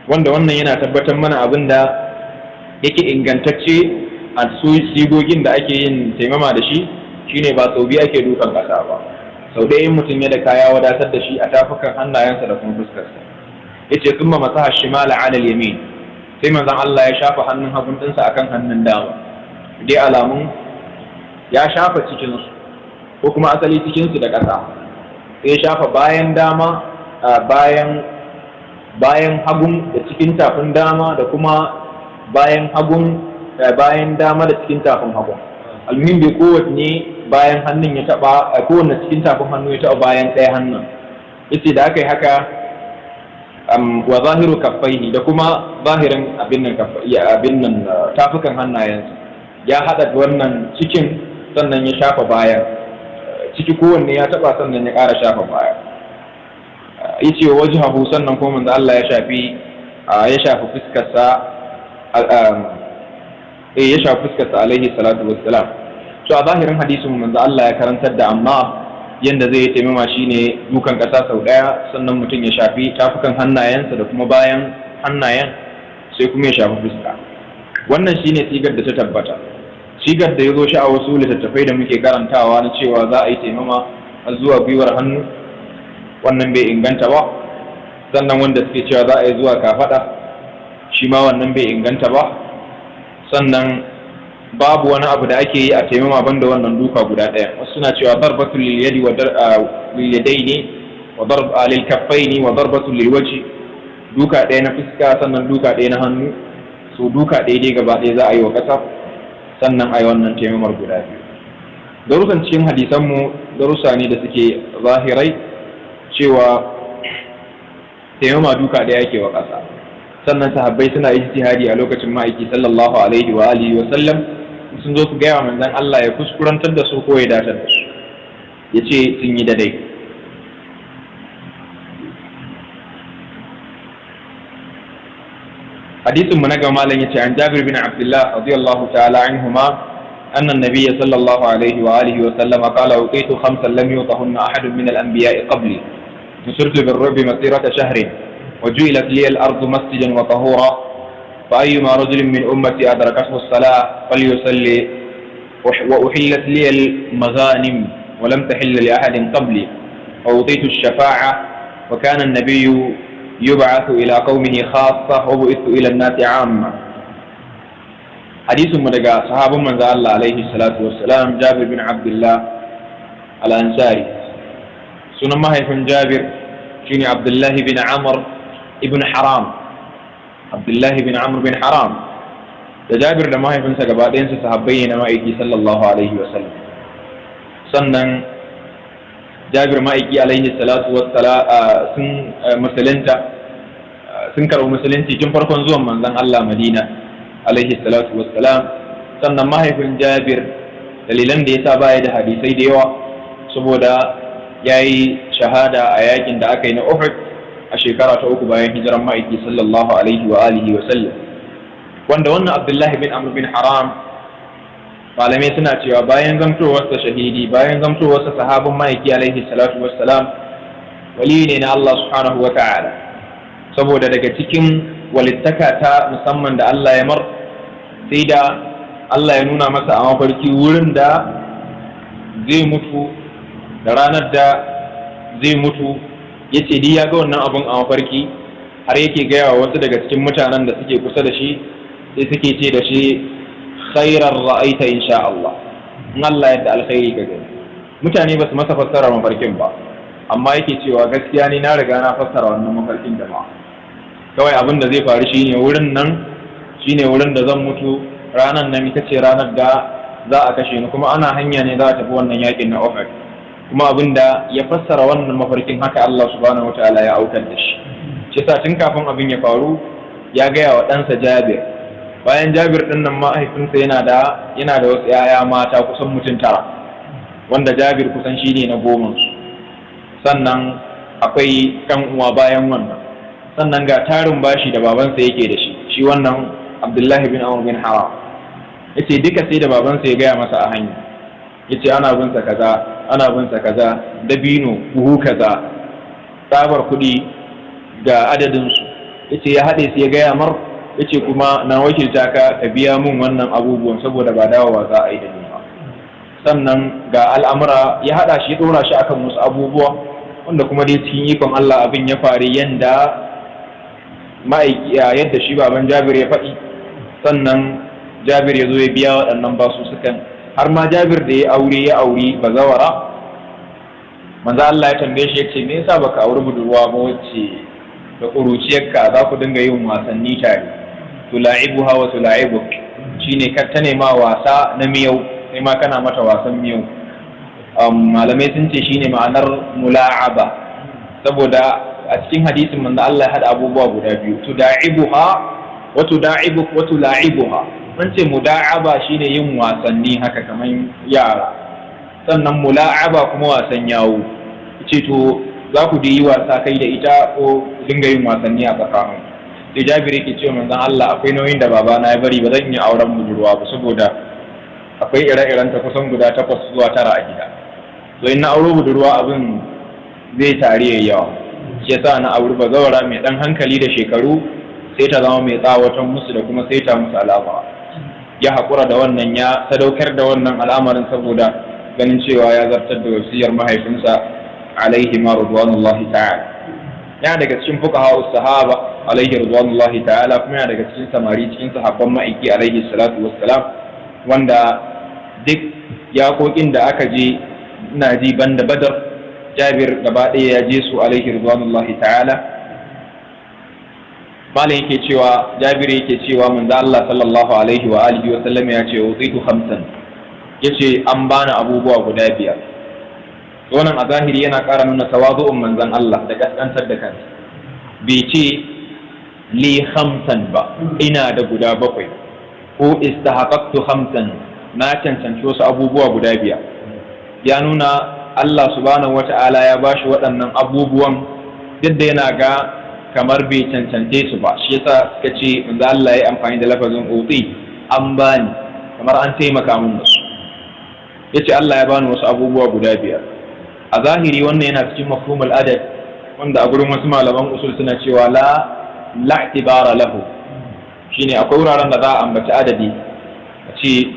[SPEAKER 1] wanda wannan yana tabbatar mana abinda yake ingantacce a sigogin da ake yin taimama da shi, shine ba sau biyu ake dukan kasa ba, sau ɗaya in mutum ya da kaya wadatar da shi a tafukan hannayensa da kuma fuskarsa. Yace thumma masaha shimala ala al-yamin, sai manzon Allah ya shafa hannun hagun dinsa akan hannun dama, dai alamun ya shafa cikin su ko kuma asali cikin su da ƙasa, sai ya shafa bayan dama, bayan hagun da cikin tafin dama, da kuma bayan dama da cikin tafin hagun. Almuhim bai kowanne bayan hannun ya taba, kowanne cikin tafin hannu ya taba bayan ɗaya hannun. Yace da aka yi haka wa zahiru kaffaihi, da kuma zahirin abin nan tafukan hannayensa, ya haɗa wannan cikin sannan ya shafa bayan, ciki kowanne ya taba sannan ya ƙara shafa baya. Yace wa wajhahu, sannan kuma manzo Allah ya shafi fuskarsa, ya shafi fuskarsa alaihi salatu wassalam. So a zahirin hadisin manzo Allah ya karantar da amma yanda zai yi taimama shine dukan ƙasa sau ɗaya, sannan mutum ya shafi tafukan hannayensa da kuma bayan hannayen, sai kuma ya shafi fuska. Wannan shine sigar da ta tabbata. Sigar da ya zo shi a wasu littattafai da muke karantawa na cewa za a yi taimama har zuwa gwiwar hannu, wannan bai inganta ba. Sannan wanda suke cewa za a yi zuwa kafaɗa, shi ma wannan bai inganta ba. Sannan babu wani abu da ake yi a taimama banda wannan duka guda ɗaya. Wasu suna cewa darbatul lil yadi wa lil yadaini wa lil kaffaini wa darbatul lil wajhi, duka ɗaya na fuska sannan duka ɗaya na hannu, so duka ɗaya dai gaba ɗaya za a yi wa ƙasa, sannan a yi wannan taimamar guda biyu. Darussan cikin hadisanmu darussa ne da suke zahirai cewa taimama duka ɗaya ake wa ƙasa. Sannan sahabbai suna ijtihadi a lokacin ma'aiki sallallahu alaihi wa alihi wa sallam, sun zo su gaya wa manzon Allah ya kuskurantar da su ko ya datar da su, ya ce sun yi daidai. hadisin mu na gaba malam yace an Jabir bin Abdullah radiyallahu ta'ala anhuma أن النبي صلى الله عليه وآله وسلم قال أوتيت خمسا لم يوطهن أحد من الأنبياء قبلي نصرت بالرعب مسيرة شهر وجعلت لي الأرض مسجدا وطهورا فأيما رجل من أمتي أدركته الصلاة فليصلي وأحلت لي المغانم ولم تحل لأحد قبلي وأوتيت الشفاعة وكان النبي يبعث إلى قومه خاصة وبعثت إلى الناس عامة. حديث مدقى صحاب من ذا الله عليه الصلاة والسلام جابر بن عبد الله الأنصاري سنة ما هي من جابر شيني عبد الله بن عمرو ابن حرام عبد الله بن عمرو بن حرام جابر لما هي من سقبادين صحابين ما يجي صلى الله عليه وسلم سنن جابر ما يجي عليه الصلاة والسلام سن مسلنتا sun karɓi musulunci tun farkon zuwan manzon Allah Madina alaihi salatu wassalam. Sannan mahaifin Jabir, dalilan da yasa baya da hadisai da yawa saboda yayi shahada a yakin da aka yi na Uhud a shekara ta 3 bayan hijiran ma'aiki sallallahu alaihi wa alihi wa sallam, wanda wannan Abdullahi bin Amr bin Haram malamai suna cewa bayan zamtowarsa shahidi, bayan zamtowarsa sahabin ma'aiki alaihi salatu wassalam, wali ne na Allah subhanahu wa ta'ala, saboda daga cikin walittaka ta musamman da Allah ya mar, sai da Allah ya nuna masa a mafarki wurin da zai mutu da ranar da zai mutu. Ya ce ya ga wannan abun a mafarki, har yake gaya wa wasu daga cikin mutanen da suke kusa da shi, sai suke ce da shi khairar ra'aita insha Allah, in Allah yadda alkhairi ka gani. Mutane ba su masa fassara mafarkin ba, amma yake cewa gaskiya ni na riga na fassara wannan mafarkin jama'a. Kawai abin da zai faru shine wurin nan shine wurin da zan mutu, ranar nan ita ce ranar da za a kashe ni, kuma ana hanya ne za a tafi wannan yakin na Uhud. Kuma abin da ya fassara wannan mafarkin haka Allah subhanahu wataala ya aukar da shi. Shi yasa tun kafin abin ya faru ya gaya wa ɗansa Jabir. Bayan Jabir ɗin nan mahaifinsa yana da wasu 'ya'ya mata kusan mutum 9, wanda Jabir kusan shi ne na 10. Sannan akwai ɗan uwa bayan wannan. Sannan ga tarin bashi da babansa yake da shi wannan Abdullahi bin Amr bin Haram. Yace duka sai da babansa ya gaya masa a hanya. Yace ana bin sa kaza, ana bin sa kaza, dabino buhu kaza, tsabar kuɗi ga adadin su. Yace ya haɗe su ya gaya mar, yace kuma na wakilta ka biya mun wannan abubuwan saboda ba dawowa za a yi da ni ba. Sannan ga al'amura ya haɗa shi, ɗora shi akan wasu abubuwa wanda kuma dai cikin ikon Allah abin ya faru yadda shi baban Jabir ya faɗi. Sannan Jabir ya zo ya biya waɗannan basu sukan, har ma Jabir da ya auri bazawara, manzo Allah ya tambaye shi, yace me yasa baka auri budurwa ba wacce da ƙuruciyarka za ku dinga yin wasanni tare, tula'ibuha wa tula'ibuk, shine ka ta nema wasa na miyau sai ma kana mata wasan miyau. Malamai sun ce shine ma'anar mula'aba, saboda a cikin hadisin manzo Allah ya hada abubuwa guda biyu, tuda'ibuha wa tuda'ibuk wa tula'ibuha. Mun ce muda'aba shine yin wasanni haka kamar yara, sannan mula'aba kuma wasan yawo. Ce to za ku yi wasa kai da ita ko dinga yin wasanni a tsakanin. Sai Jabir yake cewa manzon Allah akwai nauyin da babana ya bari, ba zan yi auren budurwa ba saboda akwai ire-iren ta kusan guda 8 zuwa 9 a gida. So in na auro budurwa abin zai tare yayi yawa. Shi yasa na auri bazawara mai dan hankali da shekaru, sai ta zama mai tsawatan musu da kuma sai ta musu alama. Ya haƙura da wannan, ya sadaukar da wannan al'amarin saboda ganin cewa ya zartar da wasiyar mahaifinsa alaihi ma ridwanullahi ta'ala. Yana daga cikin fuqaha sahaba alaihi ridwanullahi ta'ala, kuma yana daga cikin samari cikin sahabban ma'aiki alaihi salatu wassalam, wanda duk yakokin da aka je ina ji banda Badar, Jabir gaba ɗaya ya je su alaihi ridwanullahi ta'ala. Malam yake cewa, Jabir yake cewa manzo Allah sallallahu alaihi wa alihi wa sallam ya ce uzitu khamsan, yace an bani abubuwa guda 5. Wannan a zahiri yana ƙara nuna tawazu'un manzon Allah da kaskantar da kansa. Bai ce li khamsan ba, ina da guda 7, ko istahaqaqtu khamsan, na cancanci wasu abubuwa guda 5. Ya nuna Allah subhanahu wata'ala ya bashi waɗannan abubuwan duk da yana ga kamar bai cancance su ba. Shi yasa suka ce manzo Allah ya amfani da lafazin uti, an bani, kamar an taimaka min da su. Yace Allah ya bani wasu abubuwa guda 5. A zahiri wannan yana cikin mafhumul adad, wanda a gurin wasu malaman usul suna cewa la i'tibara lahu, shine akwai wuraren da za a ambaci adadi a ce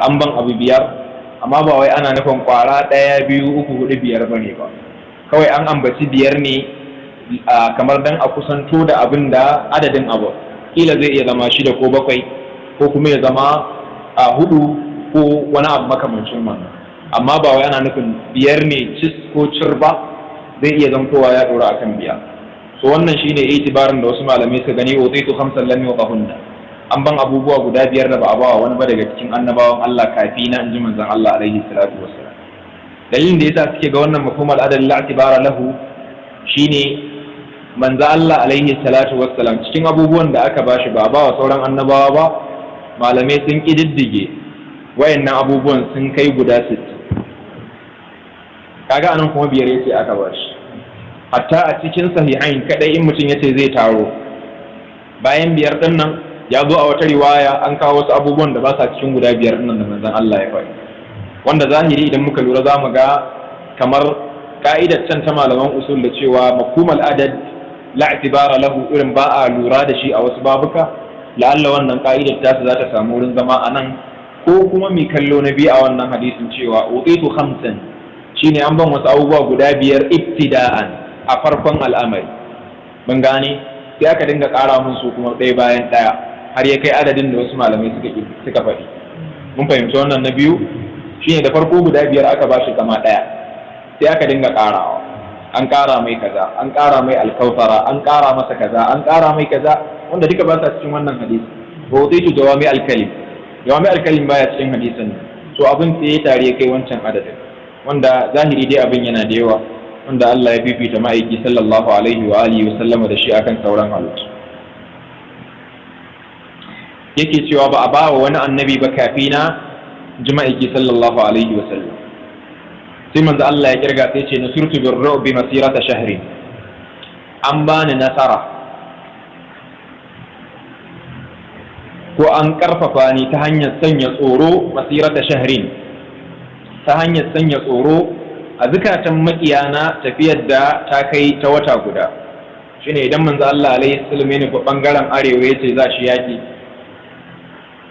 [SPEAKER 1] an ban abu 5, amma ba wai ana nufin kwara 1, 2, 3, 4, 5 bane ba. Kawai an ambaci 5 ne kamar dan a kusanto da abin da adadin abu, kila zai iya zama 6 ko 7, ko kuma ya zama 4 ko wani abu makamancin wannan. Amma ba wai ana nufin 5 ne cis ko cir ba, zai iya zamtowa ya dora akan 5. So wannan shine itibarin da wasu malamai suka gani, utitu 5 lam yuqahunna, an ban abubuwa guda 5 da ba a bawa wani ba daga cikin annabawan Allah kafi na, inji manzon Allah alaihi salatu wassalam. Dalilin da yasa suke ga wannan mafhumul adad la i'tibara lahu shine manzo Allah alaihi salatu wassalam cikin abubuwan da aka bashi ba wa sauran annabawa ba, malamai sun kididdige wayannan abubuwan sun kai guda 60. kaga anan kuma biyar yace aka bashi. Hatta a cikin sahihain kadai in mutum yace zai taro bayan biyar din nan, ya zo a wata riwaya an kawo wasu abubuwan da ba sa cikin guda biyar din nan da manzon Allah ya faɗi, wanda zahiri idan muka lura za mu ga kamar ka'idar can ta malaman usul da cewa mafhumul adad la i'tibara lahu, irin ba a lura da shi a wasu babuka, la'alla wannan ka'idar ta za ta samu wurin zama a nan, ko kuma mai kallo na biyu a wannan hadisin cewa utitu khamsan, shine an ban wasu abubuwa guda biyar ibtida'an a farkon al'amari, mun gane, sai aka dinga ƙara mun su kuma ɗaya bayan ɗaya har ya kai adadin da wasu malamai suka faɗi. Mun fahimci wannan na biyu shine da farko guda biyar aka bashi kama ɗaya, sai aka dinga ƙarawa, an ƙara mai kaza, an ƙara mai alkautara, an ƙara masa kaza, an ƙara mai kaza, wanda duka ba sa cikin wannan hadisi. Ba wuce jawami alkalim baya cikin hadisin, to abin sai ya tare kai wancan adadin, wanda zahiri dai abin yana da yawa, wanda Allah ya fifita ma'aiki sallallahu alaihi wa alihi wa sallama da shi akan sauran halittu. Yake cewa ba a ba wa wani annabi ba kafina ji ma'aiki sallallahu alaihi wa sallam. Sai manzo Allah ya kirga sai ce nusurtu bir ru'bi masirata shahri, an bani nasara ko an karfafa ni ta hanyar sanya tsoro masirata shahrin, ta hanyar sanya tsoro a zukatan makiyana tafiyar da ta kai ta wata guda. Shine idan manzo Allah alaihi salam ne ko bangaren arewa yace za shi yaki,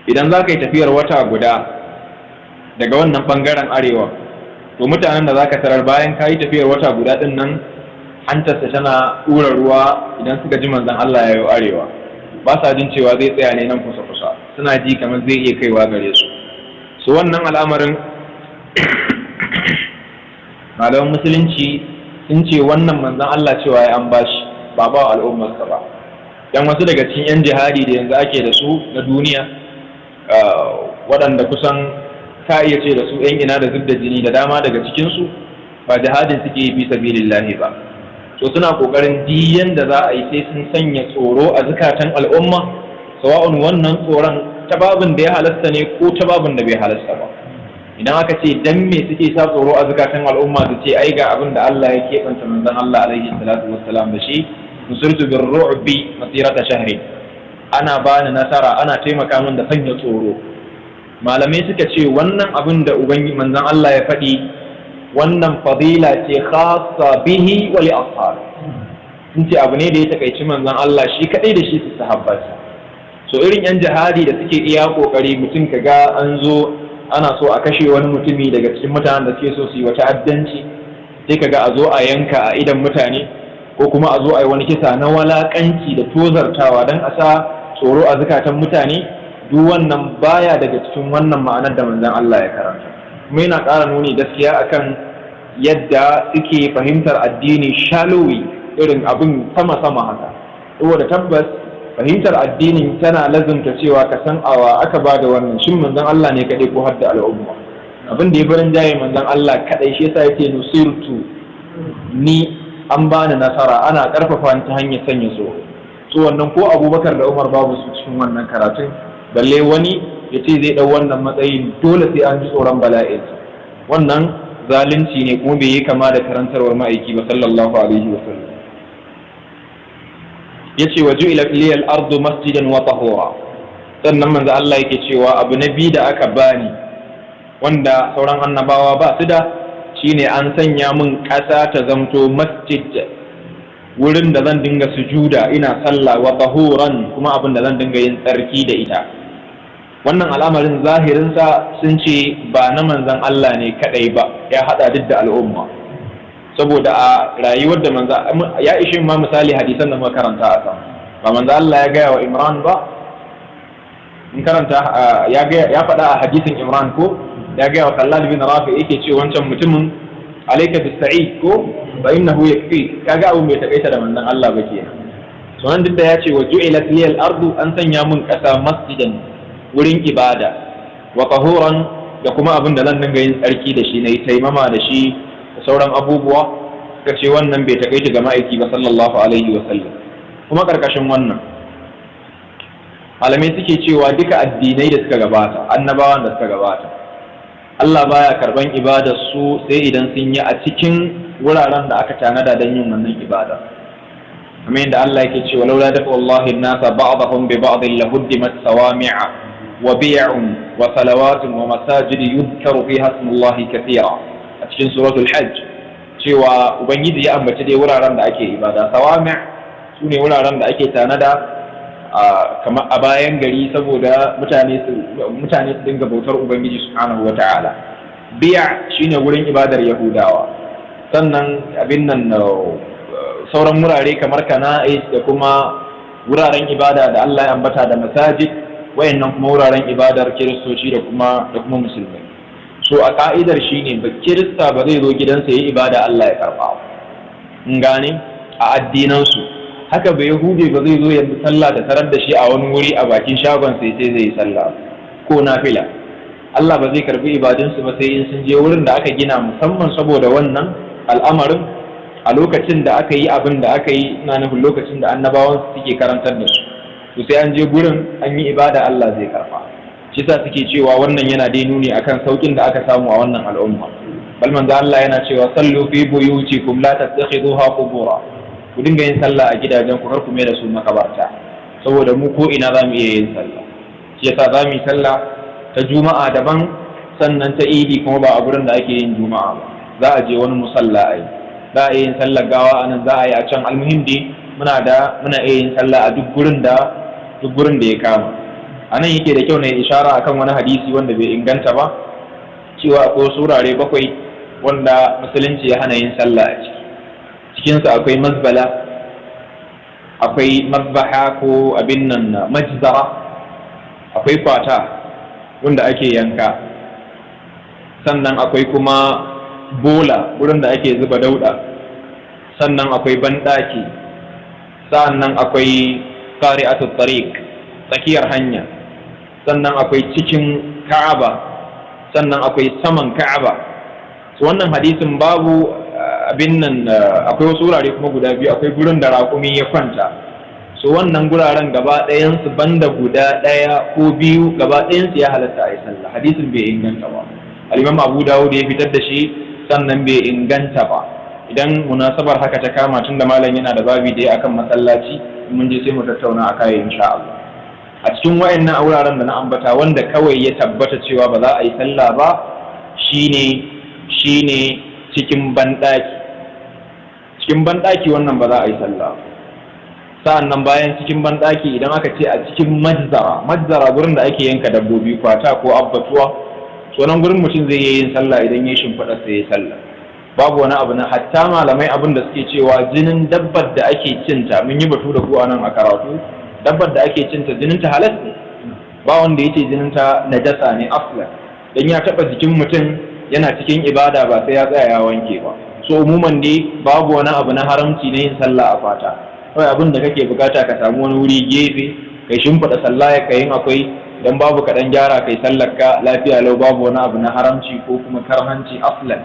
[SPEAKER 1] idan za ka yi tafiyar wata guda daga wannan bangaren arewa, to mutanen da za ka tarar bayan ka yi tafiyar wata guda din nan, hantarsa tana ɗura ruwa idan suka ji manzon Allah ya yi arewa, ba sa jin cewa zai tsaya ne nan kusa-kusa, suna ji kamar zai iya kaiwa gare su. So wannan al'amarin malaman musulunci sun ce wannan manzon Allah cewa ya an bashi, ba ba al'ummarsa ba. Dan wasu daga cikin 'yan jihadi da yanzu ake da su na duniya, waɗanda kusan ka iya ce da su 'yan ina da zub da jini, da dama daga cikinsu ba jihadin suke yi fi sabilillahi ba. So suna ƙoƙarin diyan da za a yi sai sun sanya tsoro a zukatan al'umma, sawa'un wannan tsoron ta babin da ya halasta ne ko ta babin da bai halasta ba. Idan aka ce dan me suke sa tsoro a zukatan al'umma su ce ai ga abin da Allah ya keɓanta manzon Allah alaihi salatu wassalam da shi, nusurtu bir ru'bi masirata shahri, ana bani nasara, ana taimaka min da sanya tsoro. Malamai suka ce wannan abin da manzon Allah ya faɗi, wannan fadila ce khassa bihi wa li ashab. Sun ce abu ne da ya takaici manzon Allah shi kadai da shi su sahabbansa. So irin yan jihadi da suke iya kokari, mutum kaga an zo ana so a kashe wani mutumi daga cikin mutanen da suke so su yi wata addanci, sai kaga a zo a yanka a idan mutane, ko kuma a zo a yi wani kisa na walakanci da tozartawa don a sa tsoro a zukatan mutane. Duk wannan baya daga cikin wannan ma'anar da manzon Allah ya karanta. Kuma yana ƙara nuni gaskiya akan yadda suke fahimtar addini shalowi, irin abin sama-sama haka. Saboda tabbas fahimtar addinin tana lazumta cewa ka san awa aka ba da wannan, shin manzon Allah ne kaɗai ko har da al'umma. Abin da ya barin jaye manzon Allah kaɗai, shi yasa yake nusirtu, ni an bani nasara, ana ƙarfafa ni ta hanyar sanya tsoro. So wannan ko Abubakar da Umar babu su cikin wannan karatun, balle wani ya ce zai ɗau wannan matsayin dole sai an ji tsoron bala'in. Wannan zalunci ne kuma bai yi kama da karantarwar ma'aiki ba sallallahu alaihi wa sallam. Yace wa ju'ila liyal ardu masjidan wa tahura. Sannan manzo Allah yake cewa abu na biyu da aka bani wanda sauran annabawa ba su da, shine an sanya min ƙasa ta zamto masjid, wurin da zan dinga sujuda ina sallah, wa tahuran, kuma abin da zan dinga yin tsarki da ita. Wannan al'amarin zahirinsa sun ce ba na manzon Allah ne kadai ba, ya hada duk da al'umma. Saboda a rayuwar da ya ishe ma misali hadisan da muka karanta a sama, ba manzo Allah ya gaya wa Imran ba, in karanta ya faɗa a hadisin Imran ko ya gaya wa Khallad bin Rafi, yake ce wancan mutumin alayka bis-sa'id ko fa innahu yakfi, kaga abu mai takaita da manzon Allah ba kenan. So nan duk da ya ce wa ju'ilat liyal ardu, an sanya mun kasa masjidan, wurin ibada, wa tahuran, da kuma abin da zan dinga yin tsarki da shi, na yi taimama da shi da sauran abubuwa. suka ce wannan bai takaita ga ma'aiki ba sallallahu alaihi wa sallam. Kuma karkashin wannan malamai suke cewa duka addinai da suka gabata, annabawan da suka gabata, Allah baya karban ibadar su sai idan sun yi a cikin wuraren da aka tanada don yin wannan ibada. kamar yadda Allah yake cewa laula dafa wallahi an-nasa ba'dahum bi ba'd lahuddimat sawami'a wa bi'un wa salawatun wa masajid yudhkaru fiha ismullahi katira a cikin suratul hajj, cewa ubangiji ya ambaci dai wuraren da ake ibada. Sawami' sune wuraren da ake tanada kamar a bayan gari saboda mutane su dinga bautar ubangiji subhanahu wata'ala. Bi'a shine wurin ibadar yahudawa. Sannan abin nan sauran wurare kamar kana'is da kuma wuraren ibada da Allah ya ambata da masajid, wayannan kuma wuraren ibadar kiristoci da kuma musulmai. So a ka'idar shine ba kirista ba zai zo gidansa yi ibada Allah ya karba. In gane a addinansu haka ba yahudi ba zai zo yanzu sallah da tarar da shi a wani wuri a bakin shagon sai zai yi sallah ko nafila. Allah ba zai karbi ibadunsu ba sai in sun je wurin da aka gina musamman saboda wannan al'amarin, a lokacin da aka yi abin da aka yi, ina nufin lokacin da annabawan suke karantar da su, to sai an je gurin an yi ibada Allah zai karba. Shi yasa suke cewa wannan yana dai nuni akan saukin da aka samu a wannan al'umma. Bal manzo Allah yana cewa sallu fi buyutikum la tattakhiduha qubura. Ku dinga yin sallah a gidajen ku, kar ku mai da su makabarta, saboda mu ko ina zamu iya yin sallah. Shi yasa zamu yi sallah ta juma'a daban, sannan ta idi kuma ba a gurin da ake yin juma'a ba, za a je wani musalla a yi, za a yin sallar gawa a nan, za a yi a can. Almuhim dai muna iya yin sallah a duk gurin da ya kama. A nan yake da kyau na ishara akan wani hadisi wanda bai inganta ba, cewa akwai surare 7 wanda musulunci ya hana yin sallah a ciki. Cikinsu akwai mazbala, akwai mazbaha ko abin nan majzara, akwai kwata wanda ake yanka, sannan akwai kuma bola wurin da ake zuba dauda, sannan akwai banɗaki, sannan akwai qari'atut tariq, tsakiyar hanya, sannan akwai cikin ka'aba, sannan akwai saman ka'aba. Wannan hadisin babu abin nan, akwai wasu wurare kuma guda biyu, akwai gurin da raƙumi ya kwanta. Wannan guraren gaba ɗayansu banda guda ɗaya ko biyu, gaba ɗayansu ya halatta a yi sallah. Hadisin bai inganta ba. Al-Imam Abu Dawud ya fitar da shi, sannan bai inganta ba. Idan munasabar haka ta kama, tun da malam yana da babi da ya akan masallaci, mun je sai mu tattauna a kai insha Allah. A cikin wayannan wuraren da na ambata, wanda kawai ya tabbata cewa ba za a yi sallah ba shine cikin banɗaki. Cikin banɗaki wannan ba za a yi sallah. Sa'annan bayan cikin banɗaki, idan aka ce a cikin majzara gurin da ake yanka dabbobi, kwata ko abbatuwa, to nan gurin mutum zai yi yin sallah idan ya shimfiɗa sai ya sallah. Babu wani abu na, hatta malamai abin da suke cewa jinin dabbar da ake cinta, mun yi batu da ku anan a karatu, dabbar da ake cinta jinin ta halas ne, ba wanda yake jinin ta najasa ne aflan, dan ya taɓa jikin mutum yana cikin ibada ba sai ya tsaya ya wanke ba. So umuman dai babu wani abu na haramci na yin sallah a fata. Kawai abin da kake bukata ka samu wani wuri gefe kai shimfiɗa sallah ka yin akwai, dan babu kaɗan gyara kai sallar ka lafiya lau, babu wani abu na haramci ko kuma karhanci aflan.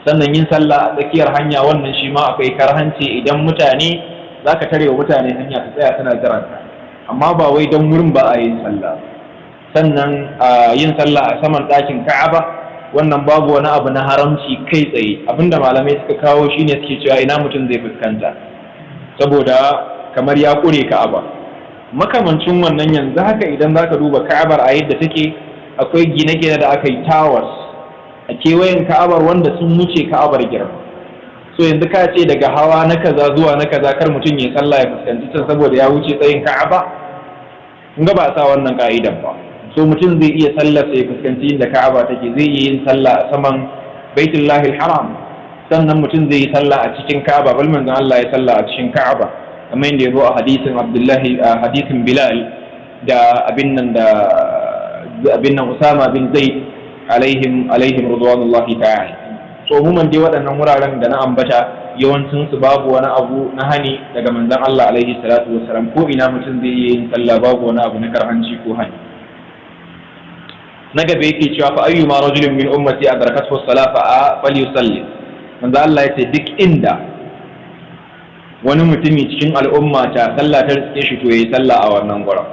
[SPEAKER 1] Sannan yin sallah a tsakiyar hanya, wannan shi ma akwai karhanci idan mutane za ka tare wa mutane hanya su tsaya suna jiran ka, amma ba wai don wurin ba a yin sallah. Sannan yin sallah a saman ɗakin Ka'aba, wannan babu wani abu na haramci kai tsaye. Abinda malamai suka kawo shine suke cewa ina mutum zai fuskanta, saboda kamar ya ƙure Ka'aba. Makamancin wannan yanzu haka idan zaka duba Ka'abar a yadda take, akwai gine-gine da aka yi towers a kewayen Ka'abar wanda sun wuce Ka'abar girma. So yanzu ka ce daga hawa na kaza zuwa na kaza kar mutum ya sallah ya fuskanci can saboda ya wuce tsayin Ka'aba, kun ga ba sa wannan ka'idan ba. So mutum zai iya sallar sai ya fuskanci inda Ka'aba take, zai iya yin sallah a saman Baitullahil Haram, sannan mutum zai yi sallah a cikin Ka'aba. Bal manzon Allah ya sallah a cikin Ka'aba, kamar yadda ya zo a hadisin Abdullahi, a hadisin Bilal da abin nan Usama bin Zaid alaihim ridwanullahi ta'ala. So umuman dai waɗannan wuraren da na ambata yawancin su babu wani abu na hani daga manzon Allah alaihi salatu wassalam, ko ina mutum zai yi yin sallah, babu wani abu na karhanci ko hani. Na gaba yake cewa fa ayyuma rajulin min ummati adrakathu as-salata falyusalli. Manzo Allah yace duk inda wani mutumi cikin al'umma ta sallah ta riske shi to yayi sallah a wannan gurin.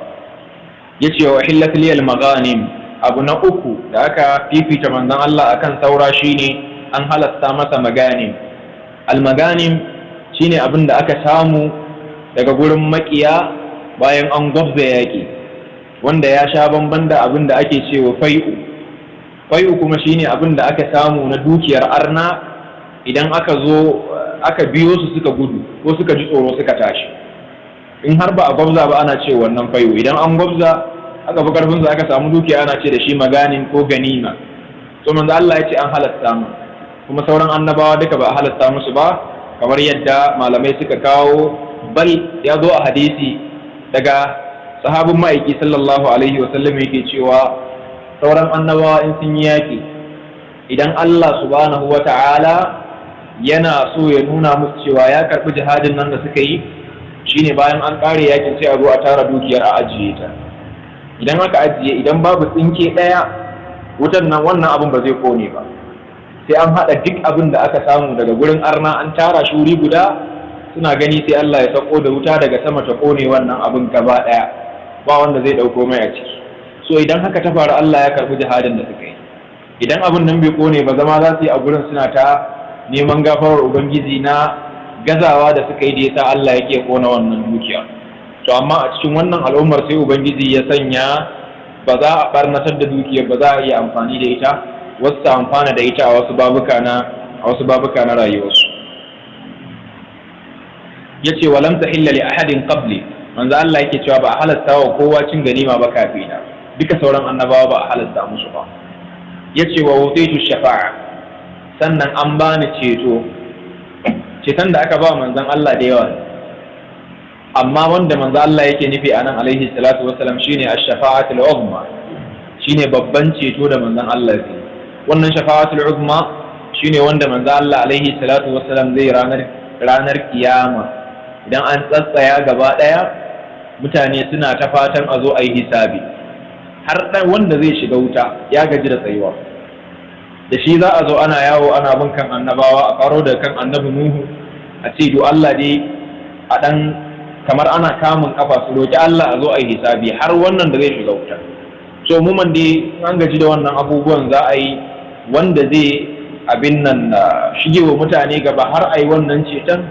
[SPEAKER 1] Yace wa hillat liyal maghanim, abu na uku da aka fifita manzon Allah akan saura shine an halasta masa maganim. Al-maganim shine abin da aka samu daga gurin makiya bayan an gwabza yaƙi, wanda ya sha bamban da abin da ake cewa fai'u. Fai'u kuma shine abin da aka samu na dukiyar arna idan aka zo aka biyo su suka gudu ko suka ji tsoro suka tashi. In har ba a gwabza ba ana ce wannan fai'u, idan an gwabza aka fi karfin aka samu dukiya ana ce da shi maganin ko ganima. So manzo Allah ya ce an halasta mu, kuma sauran annabawa duka ba a halasta musu ba, kamar yadda malamai suka kawo. Bal ya zo a hadisi daga sahabin ma'aiki sallallahu alaihi wasallam yake cewa sauran annabawa in sun yi yaƙi, idan Allah subhanahu wa ta'ala yana so ya nuna musu cewa ya karɓi jihadin nan da suka yi, shine bayan an ƙare yakin sai a zo a tara dukiyar a ajiye ta. Idan aka ajiye, idan babu tsinke ɗaya wutan nan wannan abin ba zai kone ba, sai an haɗa duk abin da aka samu daga gurin arna an tara shi wuri guda, suna gani sai Allah ya sako da wuta daga sama ta kone wannan abin gaba ɗaya, ba wanda zai ɗauko mai a ciki. So idan haka ta faru Allah ya karɓi jihadin da suka yi. Idan abin nan bai kone ba, zama za su yi a gurin suna ta neman gafarar Ubangiji na gazawa da suka yi da yasa Allah yake kona wannan dukiya. To amma a cikin wannan al'ummar sai Ubangiji ya sanya ba za a barnatar da dukiyar, ba za a iya amfani da ita, wasu ta amfana da ita a wasu babuka na rayuwarsu. Yace walam tahilla li ahadin qabli, manzo Allah yake cewa ba a halasta wa kowa cin ganima ba kafina, duka sauran annabawa ba a halasta musu ba. Yace wa wutitu shafa'a, sannan an bani ceton da aka ba manzon Allah da yawa, amma wanda manzon Allah yake nufi anan alaihi salatu wassalam shine ash-shafa'atul uzma, shine babban ceto da manzon Allah zai. Wannan shafa'atul uzma shine wanda manzon Allah alaihi salatu wassalam zai ranar kiyama, idan an tsatsaya gaba daya mutane suna ta fatan a zo a yi hisabi, har dan wanda zai shiga wuta ya gaji da tsayuwa da shi za a zo ana yawo ana bin kan annabawa, a faro da kan annabi Nuhu a ce do Allah dai a dan kamar ana kamun kafa su roki Allah a zo a yi hisabi, har wannan da zai shiga wuta. So mu man dai an gaji da wannan abubuwan, za a yi wanda zai abin nan shige wa mutane gaba har a yi wannan ceton,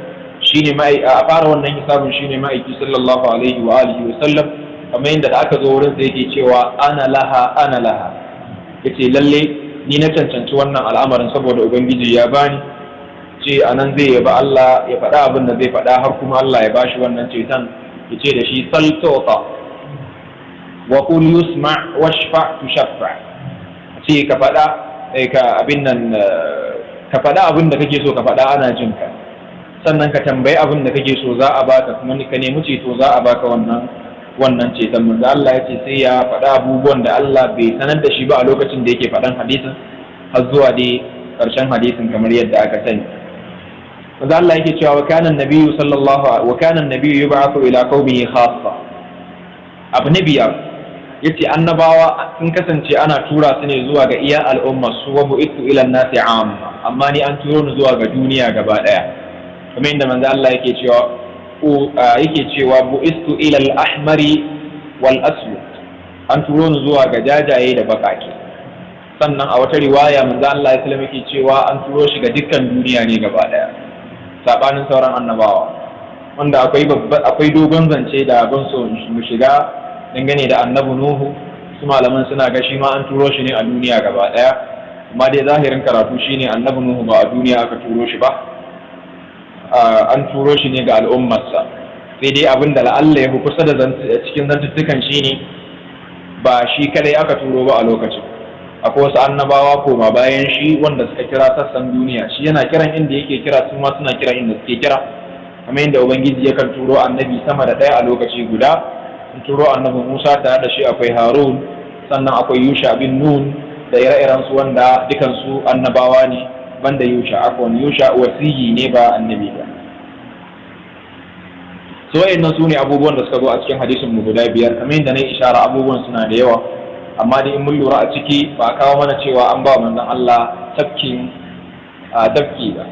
[SPEAKER 1] shine a fara wannan hisabin shine ma'aiki sallallahu alaihi wa alihi wa sallam, kamar yadda da aka zo wurin sa yake cewa ana laha, yace lalle ni na cancanci wannan al'amarin saboda ubangiji ya bani, ce anan zai yaba Allah ya faɗa abin da zai faɗa, har kuma Allah ya bashi wannan ceton, yace da shi sal tu'ta wa qul yusma washfa tushaffa, ce ka faɗa ka abin nan ka faɗa abin da kake so ka faɗa ana jin ka, sannan ka tambayi abin da kake so za a baka, kuma ka nemi ceto za a baka wannan ceton. Manzo Allah ya ce sai ya faɗa abubuwan da Allah bai sanar da shi ba a lokacin da yake faɗan hadisin, har zuwa dai ƙarshen hadisin kamar yadda aka sani. Manzo Allah yake cewa wa kana an-nabiyyu yub'athu ila qaumihi khassa. Abu nabiya yace annabawa sun kasance ana tura su ne zuwa ga iya al'ummar su, wa bu'ithu ila an-nasi 'amma, amma ni an turo ni zuwa ga duniya gaba daya, kamar inda manzo Allah yake cewa bu'istu ila al-ahmari wal aswad, an turo ni zuwa ga jajaye da bakake. Sannan a wata riwaya manzo Allah ya sallama yake cewa an turo shi ga dukkan duniya ne gaba daya, sabanin sauran annabawa, wanda akwai dogon zance da ban so mu shiga dangane da annabi Nuhu. Su malaman suna ga shi ma an turo shi ne a duniya gaba daya, amma dai zahirin karatu shine annabi Nuhu ba a duniya aka turo shi ba, an turo shi ne ga al'ummarsa. Sai dai abin da la'alla ya fi kusa da cikin zantuttukan shi ne ba shi kadai aka turo ba a lokacin, akwai wasu annabawa koma bayan shi wanda suka kira sassan duniya. Shi yana kiran inda yake kira, su ma suna kiran inda suke kira, kamar yadda ubangiji yakan turo annabi sama da ɗaya a lokaci guda. An turo annabi Musa, tare da shi akwai Harun, sannan akwai Yusha bin Nun da ire-iren su wanda dukansu annabawa ne, banda Yusha wasiyi ne ba annabi ba. So wayannan su ne abubuwan da suka zo a cikin hadisin mu guda biyar, kamar yadda na yi ishara abubuwan suna da yawa, amma dai in mun lura a ciki ba a kawo mana cewa an ba manzon Allah tafki ba.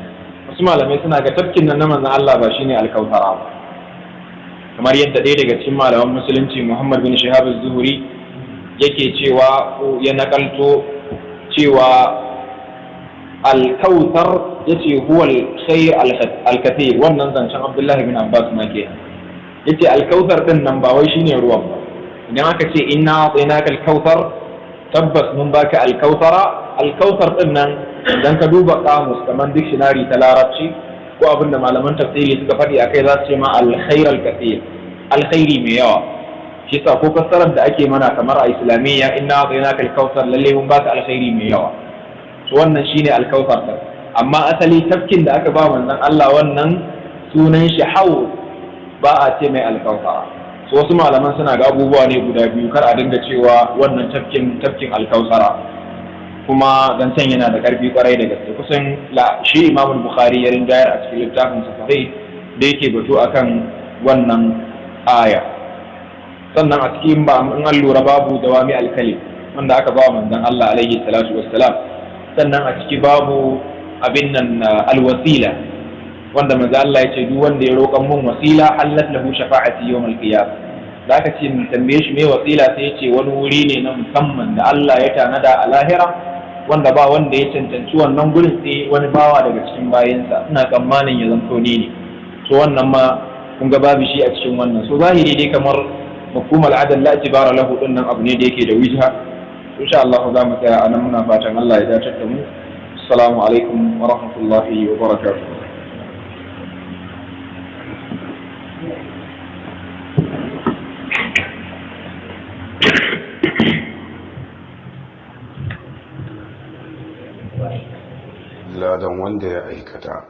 [SPEAKER 1] wasu malamai suna ga tafkin nan na manzon Allah ba shine alkautara ba, kamar yadda ɗaya daga cikin malaman musulunci Muhammad bin Shihab az-Zuhri yake cewa ya nakalto cewa alkautar yace huwa al-khayr al-kathir, wannan zancen Abdullahi bin Abbas ma ke yace alkautar din nan ba wai shine ruwan ba. Idan aka ce inna a'tainaka alkautar, tabbas mun baka alkautara. Alkautar din nan idan ka duba kamus kamar dictionary ta larabci ko abin da malaman tafsiri suka faɗi akai za su ce ma alkhair alkathir, alkhairi mai yawa. shi sa ko fassarar da ake mana kamar a islamiyya inna a'tainaka alkautar, lalle mun baka alkhairi mai yawa, to wannan shine alkautar din. Amma asali tafkin da aka ba manzon Allah wannan sunan shi hawl, ba a ce mai alkautara. So wasu malaman suna ga abubuwa ne guda biyu, kar a dinga cewa wannan tafkin alkausara, kuma zancen yana da karfi kwarai da gaske. Kusan shi Imam Bukhari ya rinjayar a cikin littafin sa sahih da yake batu akan wannan aya. Sannan a cikin ba in an lura babu dawami alkalim wanda aka ba manzon Allah alaihi salatu wassalam. Sannan a ciki babu abin nan alwasila, wanda manzo Allah ya ce duk wanda ya roƙan mun wasila hallat lahu shafa'ati yawmal qiyamah. Da aka ce mun tambaye shi me wasila, sai ya ce wani wuri ne na musamman da Allah ya tanada a lahira, wanda ba wanda ya cancanci wannan gurin sai wani bawa daga cikin bayansa. Ina tsammanin ya zanto ni ne. To wannan ma kun ga babu shi a cikin wannan. So zahiri dai kamar mafhumul adal la itibara lahu din nan abu ne da yake da wijha. Insha Allah za mu tsaya anan, muna fatan Allah ya dace da mu. Assalamu alaikum wa rahmatullahi wa barakatuh.
[SPEAKER 2] ladan wanda ya aikata